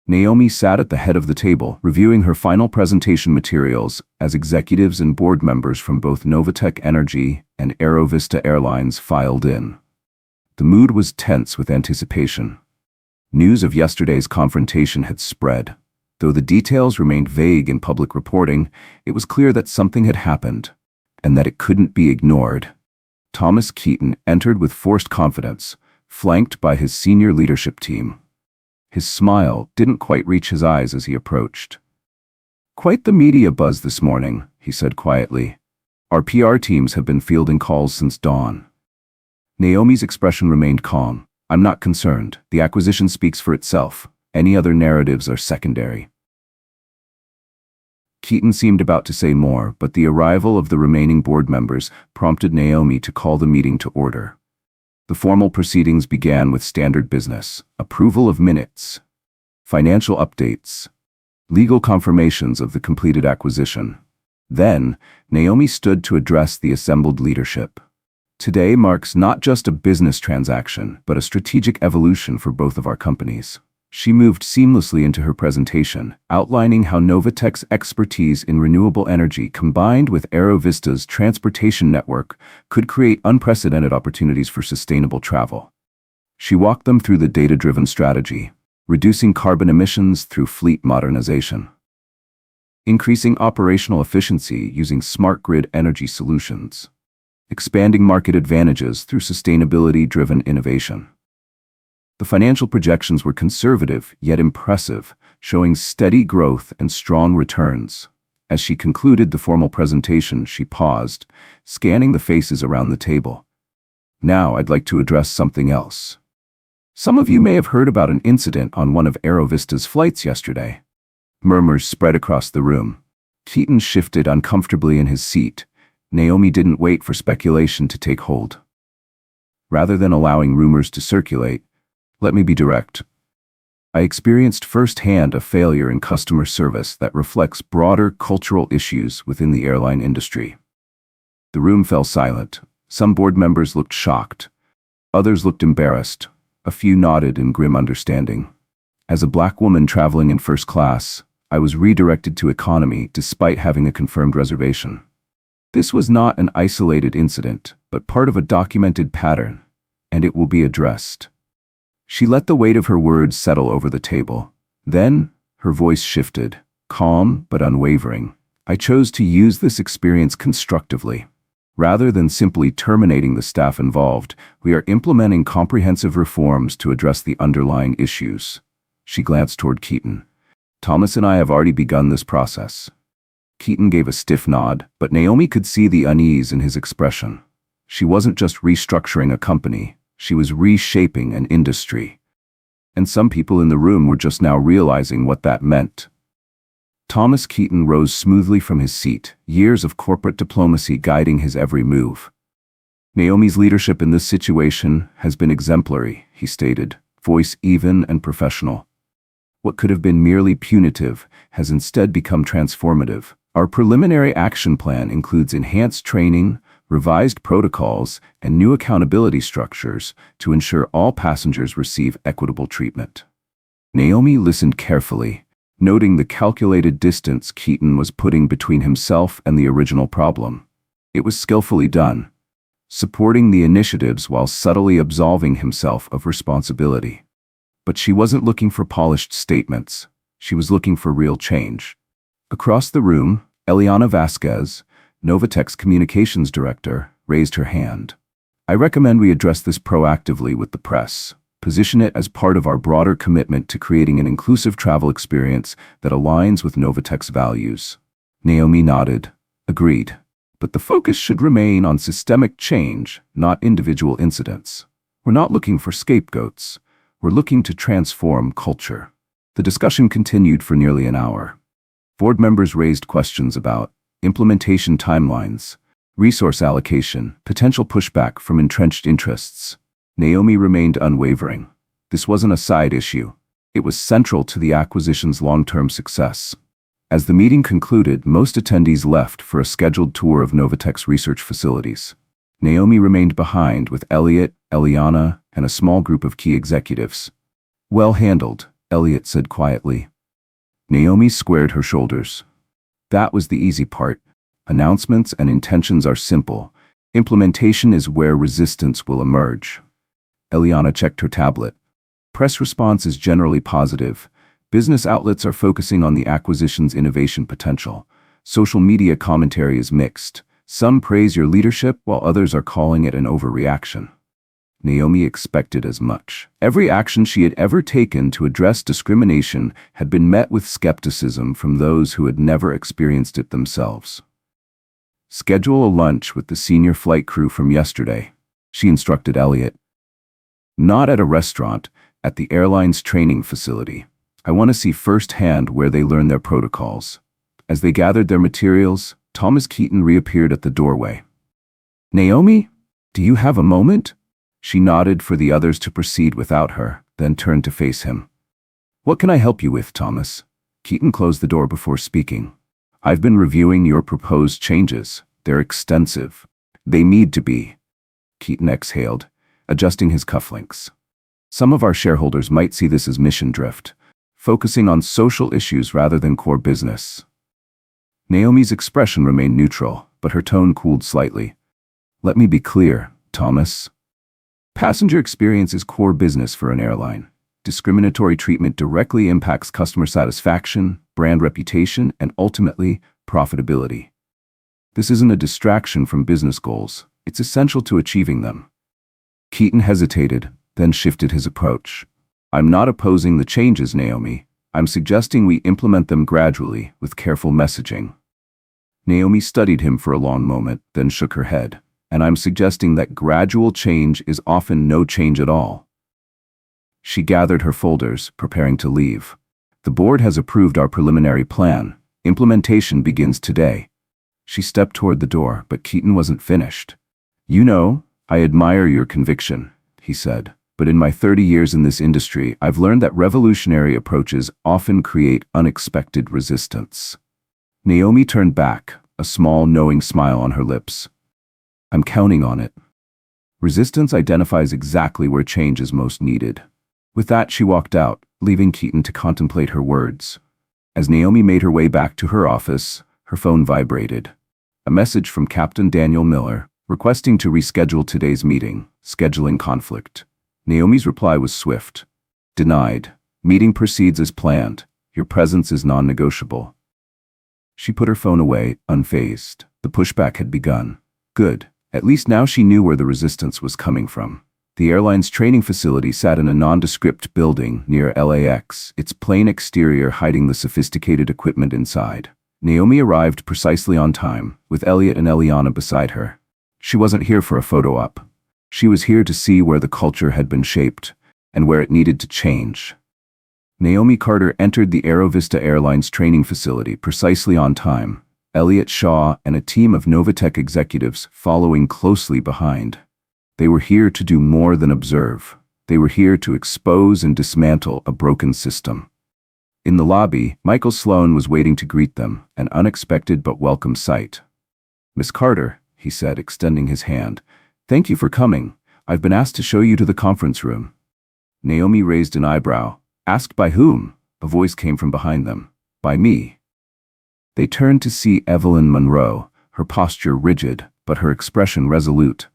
Naomi sat at the head of the table, reviewing her final presentation materials as executives and board members from both Novatech Energy and Aerovista Airlines filed in. The mood was tense with anticipation. News of yesterday's confrontation had spread. Though the details remained vague in public reporting, it was clear that something had happened, and that it couldn't be ignored. Thomas Keaton entered with forced confidence, flanked by his senior leadership team. His smile didn't quite reach his eyes as he approached. "Quite the media buzz this morning," he said quietly. "Our PR teams have been fielding calls since dawn." Naomi's expression remained calm. "I'm not concerned. The acquisition speaks for itself. Any other narratives are secondary." Keaton seemed about to say more, but the arrival of the remaining board members prompted Naomi to call the meeting to order. The formal proceedings began with standard business: approval of minutes, financial updates, legal confirmations of the completed acquisition. Then, Naomi stood to address the assembled leadership. Today marks not just a business transaction, but a strategic evolution for both of our companies. She moved seamlessly into her presentation, outlining how Novatech's expertise in renewable energy combined with Aerovista's transportation network could create unprecedented opportunities for sustainable travel. She walked them through the data-driven strategy, reducing carbon emissions through fleet modernization, increasing operational efficiency using smart grid energy solutions, expanding market advantages through sustainability-driven innovation. The financial projections were conservative yet impressive, showing steady growth and strong returns. As she concluded the formal presentation, she paused, scanning the faces around the table. "Now I'd like to address something else. Some of you may have heard about an incident on one of Aerovista's flights yesterday." Murmurs spread across the room. Keaton shifted uncomfortably in his seat. Naomi didn't wait for speculation to take hold. Rather than allowing rumors to circulate, "Let me be direct. I experienced firsthand a failure in customer service that reflects broader cultural issues within the airline industry." The room fell silent. Some board members looked shocked. Others looked embarrassed. A few nodded in grim understanding. As a black woman traveling in first class, I was redirected to economy despite having a confirmed reservation. This was not an isolated incident, but part of a documented pattern, and it will be addressed. She let the weight of her words settle over the table. Then, her voice shifted, calm but unwavering. "I chose to use this experience constructively. Rather than simply terminating the staff involved, we are implementing comprehensive reforms to address the underlying issues." She glanced toward Keaton. "Thomas and I have already begun this process." Keaton gave a stiff nod, but Naomi could see the unease in his expression. She wasn't just restructuring a company, she was reshaping an industry. And some people in the room were just now realizing what that meant. Thomas Keaton rose smoothly from his seat, years of corporate diplomacy guiding his every move. "Naomi's leadership in this situation has been exemplary," he stated, voice even and professional. "What could have been merely punitive has instead become transformative. Our preliminary action plan includes enhanced training, revised protocols, and new accountability structures to ensure all passengers receive equitable treatment." Naomi listened carefully, noting the calculated distance Keaton was putting between himself and the original problem. It was skillfully done, supporting the initiatives while subtly absolving himself of responsibility. But she wasn't looking for polished statements. She was looking for real change. Across the room, Eliana Vasquez, Novatech's communications director, raised her hand. "I recommend we address this proactively with the press. Position it as part of our broader commitment to creating an inclusive travel experience that aligns with Novatech's values." Naomi nodded. "Agreed. But the focus should remain on systemic change, not individual incidents. We're not looking for scapegoats. We're looking to transform culture." The discussion continued for nearly an hour. Board members raised questions about implementation timelines, resource allocation, potential pushback from entrenched interests. Naomi remained unwavering. This wasn't a side issue. It was central to the acquisition's long-term success. As the meeting concluded, most attendees left for a scheduled tour of Novatech's research facilities. Naomi remained behind with Elliot, Eliana, and a small group of key executives. "Well handled," Elliot said quietly. Naomi squared her shoulders. That was the easy part. Announcements and intentions are simple. Implementation is where resistance will emerge. Eliana checked her tablet. Press response is generally positive. Business outlets are focusing on the acquisition's innovation potential. Social media commentary is mixed. Some praise your leadership while others are calling it an overreaction. Naomi expected as much. Every action she had ever taken to address discrimination had been met with skepticism from those who had never experienced it themselves. "Schedule a lunch with the senior flight crew from yesterday," she instructed Elliot. "Not at a restaurant, at the airline's training facility. I want to see firsthand where they learn their protocols." As they gathered their materials, Thomas Keaton reappeared at the doorway. "Naomi, do you have a moment?" She nodded for the others to proceed without her, then turned to face him. "What can I help you with, Thomas?" Keaton closed the door before speaking. "I've been reviewing your proposed changes. They're extensive. They need to be." Keaton exhaled, adjusting his cufflinks. "Some of our shareholders might see this as mission drift, focusing on social issues rather than core business." Naomi's expression remained neutral, but her tone cooled slightly. "Let me be clear, Thomas. Passenger experience is core business for an airline. Discriminatory treatment directly impacts customer satisfaction, brand reputation, and ultimately, profitability. This isn't a distraction from business goals. It's essential to achieving them." Keaton hesitated, then shifted his approach. "I'm not opposing the changes, Naomi. I'm suggesting we implement them gradually, with careful messaging." Naomi studied him for a long moment, then shook her head. "And I'm suggesting that gradual change is often no change at all." She gathered her folders, preparing to leave. "The board has approved our preliminary plan. Implementation begins today." She stepped toward the door, but Keaton wasn't finished. "You know, I admire your conviction," he said. "But in my 30 years in this industry, I've learned that revolutionary approaches often create unexpected resistance." Naomi turned back, a small, knowing smile on her lips. "I'm counting on it." Resistance identifies exactly where change is most needed. With that, she walked out, leaving Keaton to contemplate her words. As Naomi made her way back to her office, her phone vibrated. A message from Captain Daniel Miller, requesting to reschedule today's meeting, scheduling conflict. Naomi's reply was swift. "Denied. Meeting proceeds as planned. Your presence is non-negotiable." She put her phone away, unfazed. The pushback had begun. Good. At least now she knew where the resistance was coming from. The airline's training facility sat in a nondescript building near LAX, its plain exterior hiding the sophisticated equipment inside. Naomi arrived precisely on time, with Elliot and Eliana beside her. She wasn't here for a photo op. She was here to see where the culture had been shaped, and where it needed to change. Naomi Carter entered the Aerovista Airlines training facility precisely on time, Elliot Shaw and a team of Novatech executives following closely behind. They were here to do more than observe. They were here to expose and dismantle a broken system. In the lobby, Michael Sloan was waiting to greet them, an unexpected but welcome sight. "Miss Carter," he said, extending his hand. "Thank you for coming. I've been asked to show you to the conference room." Naomi raised an eyebrow. "Asked by whom?" A voice came from behind them. "By me." They turned to see Evelyn Monroe, her posture rigid, but her expression resolute.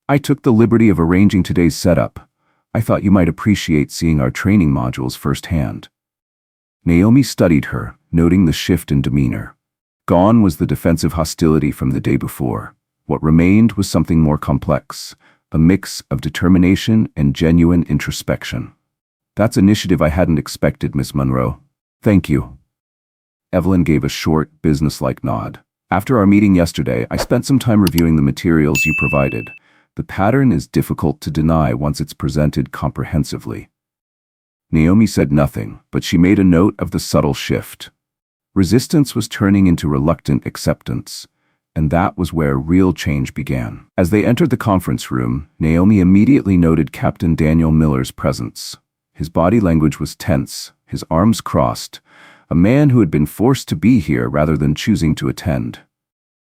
"I took the liberty of arranging today's setup. I thought you might appreciate seeing our training modules firsthand." Naomi studied her, noting the shift in demeanor. Gone was the defensive hostility from the day before. What remained was something more complex, a mix of determination and genuine introspection. "That's initiative I hadn't expected, Miss Monroe. Thank you." Evelyn gave a short, businesslike nod. "After our meeting yesterday, I spent some time reviewing the materials you provided. The pattern is difficult to deny once it's presented comprehensively." Naomi said nothing, but she made a note of the subtle shift. Resistance was turning into reluctant acceptance. and that was where real change began. As they entered the conference room, Naomi immediately noted Captain Daniel Miller's presence. His body language was tense, his arms crossed, a man who had been forced to be here rather than choosing to attend.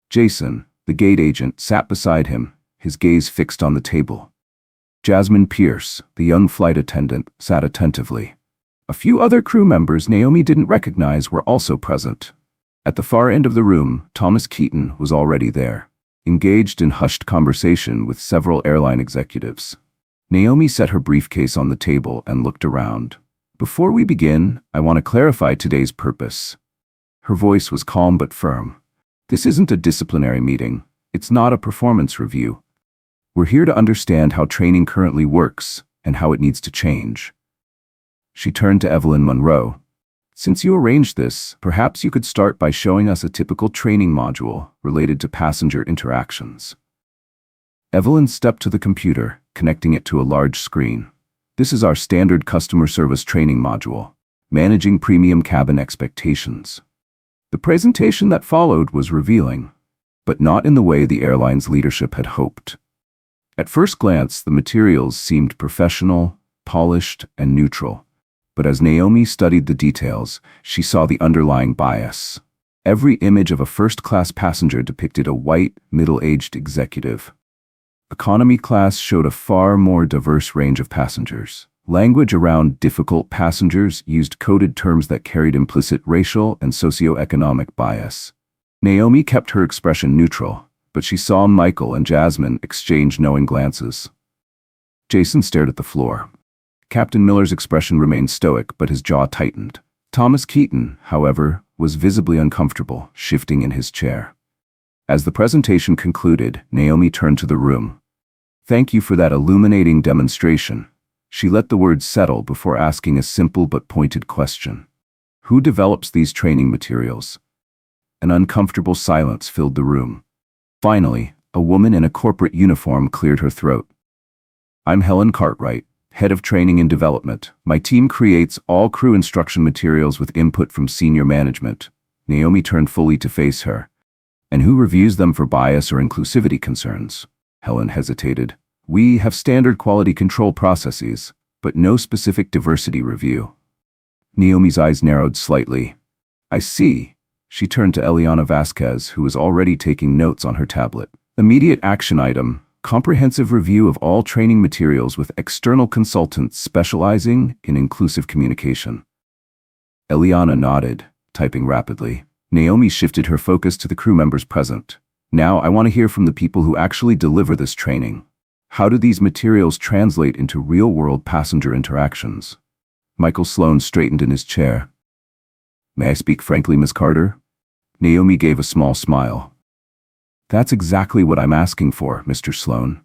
Jason, the gate agent, sat beside him, his gaze fixed on the table. Jasmine Pierce, the young flight attendant, sat attentively. A few other crew members Naomi didn't recognize were also present. At the far end of the room, Thomas Keaton was already there, engaged in hushed conversation with several airline executives. Naomi set her briefcase on the table and looked around. "Before we begin, I want to clarify today's purpose." Her voice was calm but firm. "This isn't a disciplinary meeting. It's not a performance review. We're here to understand how training currently works and how it needs to change." She turned to Evelyn Monroe. "Since you arranged this, perhaps you could start by showing us a typical training module related to passenger interactions." Evelyn stepped to the computer, connecting it to a large screen. "This is our standard customer service training module, Managing Premium Cabin Expectations." The presentation that followed was revealing, but not in the way the airline's leadership had hoped. At first glance, the materials seemed professional, polished, and neutral. But as Naomi studied the details, she saw the underlying bias. Every image of a first-class passenger depicted a white, middle-aged executive. Economy class showed a far more diverse range of passengers. Language around difficult passengers used coded terms that carried implicit racial and socioeconomic bias. Naomi kept her expression neutral, but she saw Michael and Jasmine exchange knowing glances. Jason stared at the floor. Captain Miller's expression remained stoic, but his jaw tightened. Thomas Keaton, however, was visibly uncomfortable, shifting in his chair. As the presentation concluded, Naomi turned to the room. "Thank you for that illuminating demonstration." She let the words settle before asking a simple but pointed question. "Who develops these training materials?" An uncomfortable silence filled the room. Finally, a woman in a corporate uniform cleared her throat. "I'm Helen Cartwright, Head of Training and Development. My team creates all crew instruction materials with input from senior management." Naomi turned fully to face her. "And who reviews them for bias or inclusivity concerns?" Helen hesitated. "We have standard quality control processes, but no specific diversity review." Naomi's eyes narrowed slightly. "I see." She turned to Eliana Vasquez, who was already taking notes on her tablet. "Immediate action item. Comprehensive review of all training materials with external consultants specializing in inclusive communication." Eliana nodded, typing rapidly. Naomi shifted her focus to the crew members present. "Now I want to hear from the people who actually deliver this training. How do these materials translate into real-world passenger interactions?" Michael Sloan straightened in his chair. "May I speak frankly, Ms. Carter?" Naomi gave a small smile. "That's exactly what I'm asking for, Mr. Sloan."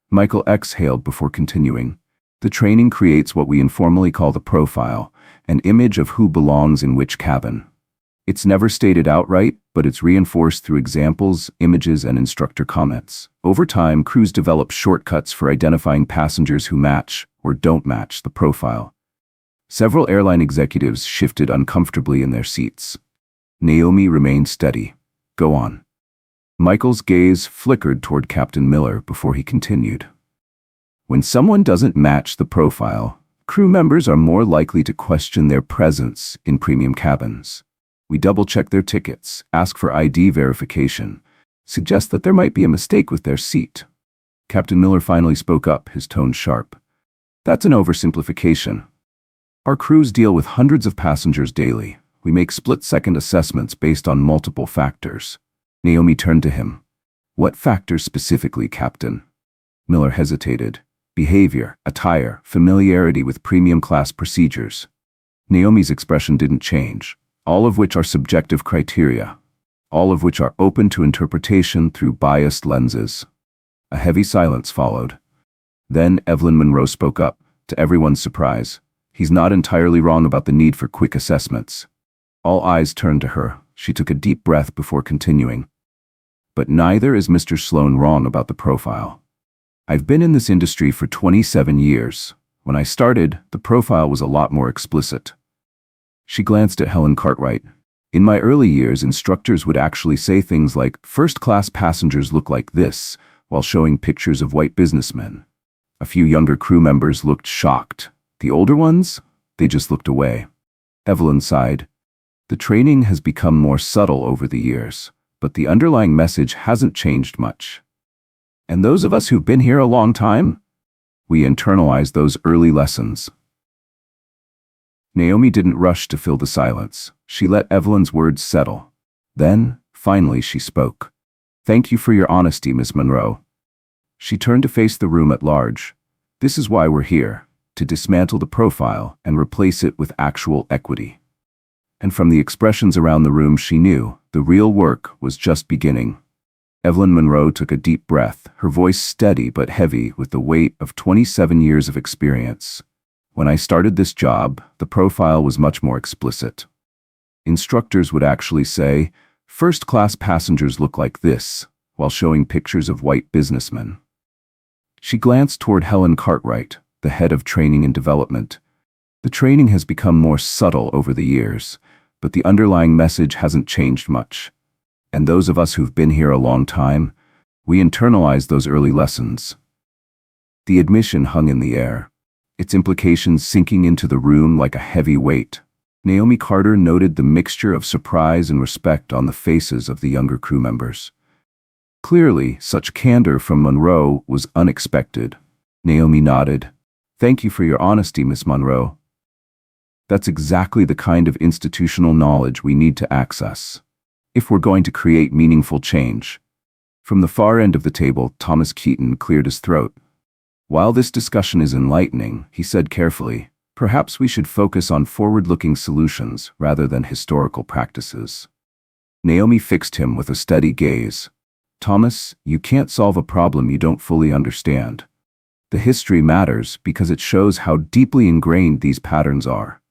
Michael exhaled before continuing. "The training creates what we informally call the profile, an image of who belongs in which cabin. It's never stated outright, but it's reinforced through examples, images, and instructor comments. Over time, crews develop shortcuts for identifying passengers who match or don't match the profile." Several airline executives shifted uncomfortably in their seats. Naomi remained steady. "Go on." Michael's gaze flickered toward Captain Miller before he continued. "When someone doesn't match the profile, crew members are more likely to question their presence in premium cabins. We double-check their tickets, ask for ID verification, suggest that there might be a mistake with their seat." Captain Miller finally spoke up, his tone sharp. "That's an oversimplification. Our crews deal with hundreds of passengers daily. We make split-second assessments based on multiple factors." Naomi turned to him. "What factors specifically, Captain?" Miller hesitated. "Behavior, attire, familiarity with premium class procedures." Naomi's expression didn't change. "All of which are subjective criteria. All of which are open to interpretation through biased lenses." A heavy silence followed. Then Evelyn Monroe spoke up, to everyone's surprise. "He's not entirely wrong about the need for quick assessments." All eyes turned to her. She took a deep breath before continuing. "But neither is Mr. Sloan wrong about the profile. I've been in this industry for 27 years. When I started, the profile was a lot more explicit." She glanced at Helen Cartwright. In my early years, instructors would actually say things like, "First-class passengers look like this," while showing pictures of white businessmen. A few younger crew members looked shocked. The older ones, they just looked away. Evelyn sighed. The training has become more subtle over the years, but the underlying message hasn't changed much. And those of us who've been here a long time, we internalize those early lessons. Naomi didn't rush to fill the silence. She let Evelyn's words settle. Then, finally, she spoke. "Thank you for your honesty, Miss Monroe." She turned to face the room at large. "This is why we're here, to dismantle the profile and replace it with actual equity." And from the expressions around the room, she knew the real work was just beginning. Evelyn Monroe took a deep breath, her voice steady but heavy with the weight of 27 years of experience. "When I started this job, the profile was much more explicit. Instructors would actually say, 'First-class passengers look like this,' while showing pictures of white businessmen." She glanced toward Helen Cartwright, the head of training and development. "The training has become more subtle over the years, but the underlying message hasn't changed much. And those of us who've been here a long time, we internalize those early lessons." The admission hung in the air, its implications sinking into the room like a heavy weight. Naomi Carter noted the mixture of surprise and respect on the faces of the younger crew members. Clearly, such candor from Monroe was unexpected. Naomi nodded. "Thank you for your honesty, Miss Monroe. That's exactly the kind of institutional knowledge we need to access, if we're going to create meaningful change." From the far end of the table, Thomas Keaton cleared his throat. "While this discussion is enlightening," he said carefully, "perhaps we should focus on forward-looking solutions rather than historical practices." Naomi fixed him with a steady gaze. "Thomas, you can't solve a problem you don't fully understand. The history matters because it shows how deeply ingrained these patterns are."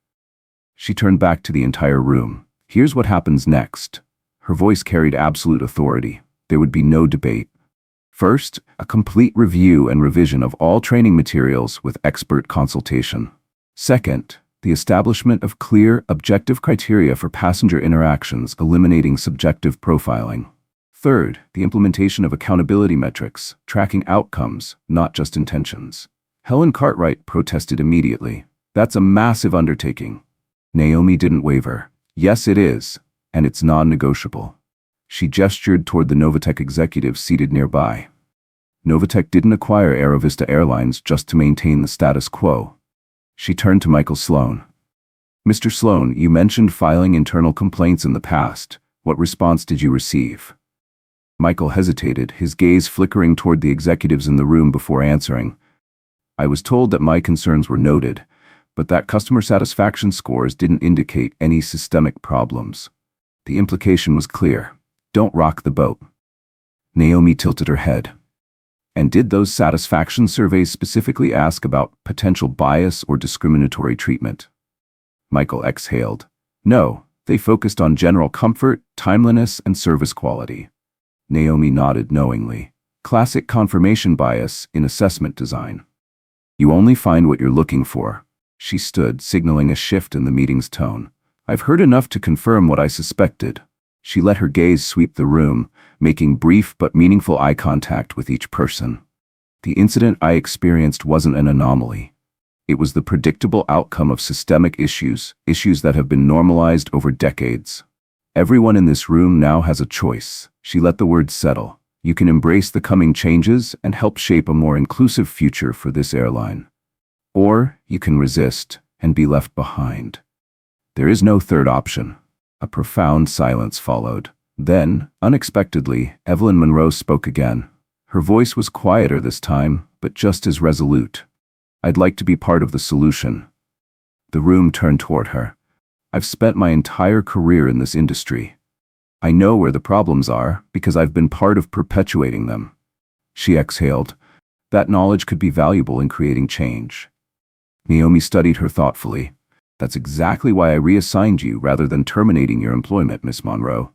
She turned back to the entire room. "Here's what happens next." Her voice carried absolute authority. There would be no debate. First, a complete review and revision of all training materials with expert consultation. Second, the establishment of clear, objective criteria for passenger interactions, eliminating subjective profiling. Third, the implementation of accountability metrics, tracking outcomes, not just intentions. Helen Cartwright protested immediately. "That's a massive undertaking." Naomi didn't waver. "Yes, it is, and it's non-negotiable." She gestured toward the Novatech executives seated nearby. Novatech didn't acquire Aerovista Airlines just to maintain the status quo. She turned to Michael Sloan. "Mr. Sloan, you mentioned filing internal complaints in the past. What response did you receive?" Michael hesitated, his gaze flickering toward the executives in the room before answering. "I was told that my concerns were noted, but that customer satisfaction scores didn't indicate any systemic problems." The implication was clear. Don't rock the boat. Naomi tilted her head. "And did those satisfaction surveys specifically ask about potential bias or discriminatory treatment?" Michael exhaled. "No, they focused on general comfort, timeliness, and service quality." Naomi nodded knowingly. "Classic confirmation bias in assessment design. You only find what you're looking for." She stood, signaling a shift in the meeting's tone. "I've heard enough to confirm what I suspected." She let her gaze sweep the room, making brief but meaningful eye contact with each person. "The incident I experienced wasn't an anomaly. It was the predictable outcome of systemic issues that have been normalized over decades. Everyone in this room now has a choice." She let the words settle. "You can embrace the coming changes and help shape a more inclusive future for this airline. Or you can resist and be left behind. There is no third option." A profound silence followed. Then, unexpectedly, Evelyn Monroe spoke again. Her voice was quieter this time, but just as resolute. "I'd like to be part of the solution." The room turned toward her. "I've spent my entire career in this industry. I know where the problems are because I've been part of perpetuating them." She exhaled. "That knowledge could be valuable in creating change." Naomi studied her thoughtfully. "That's exactly why I reassigned you rather than terminating your employment, Miss Monroe.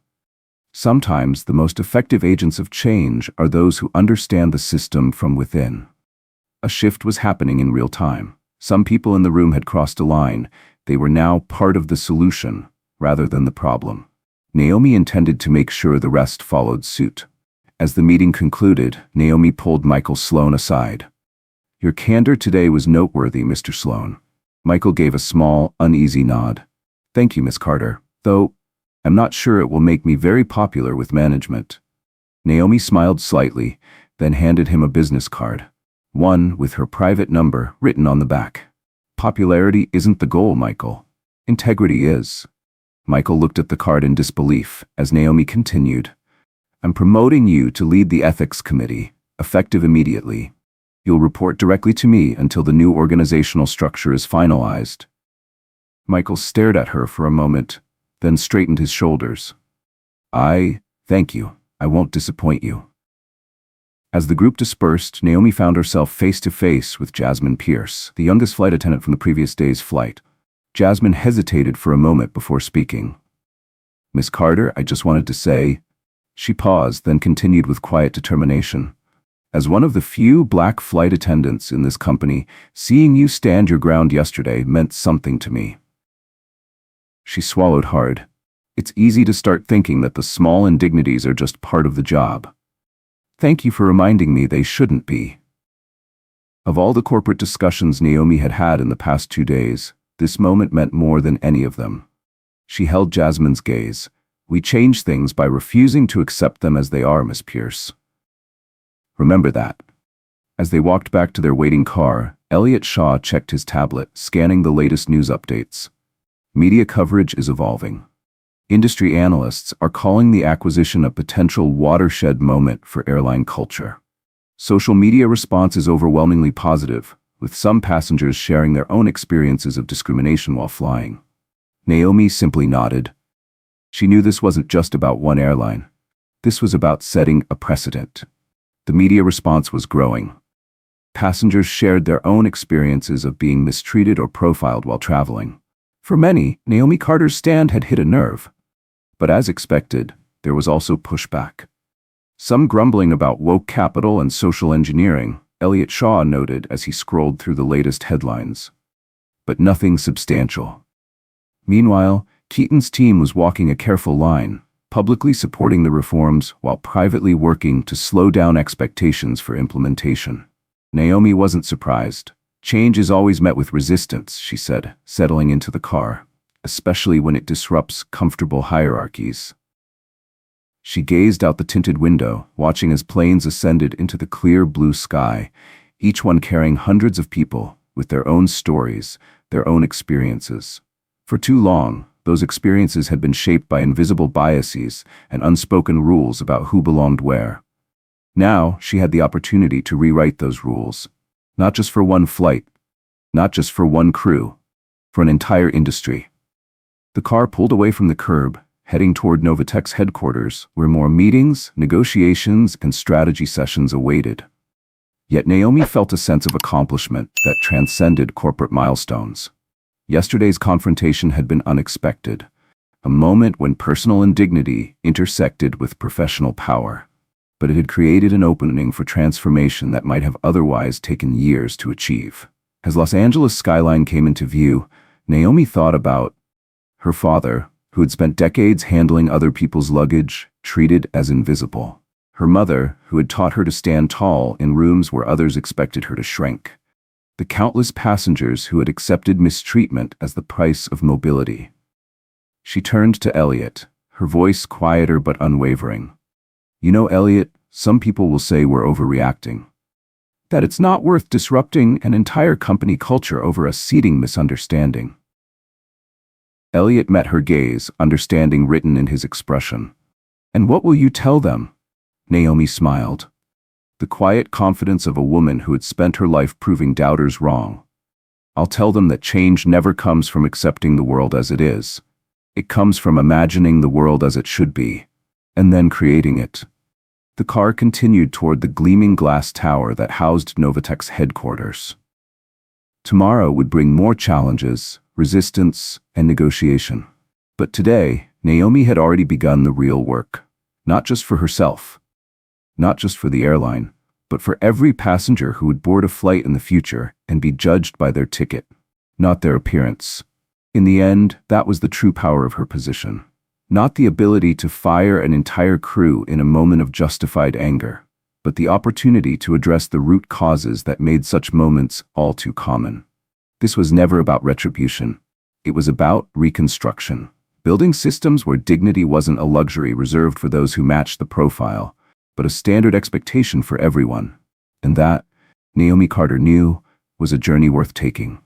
Sometimes the most effective agents of change are those who understand the system from within." A shift was happening in real time. Some people in the room had crossed a line. They were now part of the solution rather than the problem. Naomi intended to make sure the rest followed suit. As the meeting concluded, Naomi pulled Michael Sloan aside. "Your candor today was noteworthy, Mr. Sloan." Michael gave a small, uneasy nod. "Thank you, Miss Carter, though I'm not sure it will make me very popular with management." Naomi smiled slightly, then handed him a business card. One with her private number written on the back. "Popularity isn't the goal, Michael. Integrity is." Michael looked at the card in disbelief as Naomi continued. "I'm promoting you to lead the ethics committee, effective immediately. You'll report directly to me until the new organizational structure is finalized." Michael stared at her for a moment, then straightened his shoulders. Thank you. I won't disappoint you." As the group dispersed, Naomi found herself face to face with Jasmine Pierce, the youngest flight attendant from the previous day's flight. Jasmine hesitated for a moment before speaking. "Miss Carter, I just wanted to say..." She paused, then continued with quiet determination. "As one of the few black flight attendants in this company, seeing you stand your ground yesterday meant something to me." She swallowed hard. It's easy to start thinking that the small indignities are just part of the job. Thank you for reminding me they shouldn't be. Of all the corporate discussions Naomi had had in the past 2 days, this moment meant more than any of them. She held Jasmine's gaze. "We change things by refusing to accept them as they are, Miss Pierce. Remember that." As they walked back to their waiting car, Elliot Shaw checked his tablet, scanning the latest news updates. Media coverage is evolving. Industry analysts are calling the acquisition a potential watershed moment for airline culture. Social media response is overwhelmingly positive, with some passengers sharing their own experiences of discrimination while flying. Naomi simply nodded. She knew this wasn't just about one airline. This was about setting a precedent. The media response was growing. Passengers shared their own experiences of being mistreated or profiled while traveling. For many, Naomi Carter's stand had hit a nerve. But as expected, there was also pushback. Some grumbling about woke capital and social engineering, Elliot Shaw noted as he scrolled through the latest headlines. But nothing substantial. Meanwhile, Keaton's team was walking a careful line, publicly supporting the reforms while privately working to slow down expectations for implementation. Naomi wasn't surprised. "Change is always met with resistance," she said, settling into the car, "especially when it disrupts comfortable hierarchies." She gazed out the tinted window, watching as planes ascended into the clear blue sky, each one carrying hundreds of people with their own stories, their own experiences. For too long, those experiences had been shaped by invisible biases and unspoken rules about who belonged where. Now, she had the opportunity to rewrite those rules, not just for one flight, not just for one crew, for an entire industry. The car pulled away from the curb, heading toward Novatech's headquarters, where more meetings, negotiations, and strategy sessions awaited. Yet Naomi felt a sense of accomplishment that transcended corporate milestones. Yesterday's confrontation had been unexpected, a moment when personal indignity intersected with professional power. But it had created an opening for transformation that might have otherwise taken years to achieve. As Los Angeles skyline came into view, Naomi thought about her father, who had spent decades handling other people's luggage, treated as invisible. Her mother, who had taught her to stand tall in rooms where others expected her to shrink. The countless passengers who had accepted mistreatment as the price of mobility. She turned to Elliot, her voice quieter but unwavering. "You know, Elliot, some people will say we're overreacting. That it's not worth disrupting an entire company culture over a seating misunderstanding." Elliot met her gaze, understanding written in his expression. "And what will you tell them?" Naomi smiled. The quiet confidence of a woman who had spent her life proving doubters wrong. "I'll tell them that change never comes from accepting the world as it is. It comes from imagining the world as it should be, and then creating it." The car continued toward the gleaming glass tower that housed Novatech's headquarters. Tomorrow would bring more challenges, resistance, and negotiation. But today, Naomi had already begun the real work. Not just for herself, not just for the airline, but for every passenger who would board a flight in the future and be judged by their ticket, not their appearance. In the end, that was the true power of her position. Not the ability to fire an entire crew in a moment of justified anger, but the opportunity to address the root causes that made such moments all too common. This was never about retribution. It was about reconstruction. Building systems where dignity wasn't a luxury reserved for those who matched the profile, but a standard expectation for everyone. And that, Naomi Carter knew, was a journey worth taking.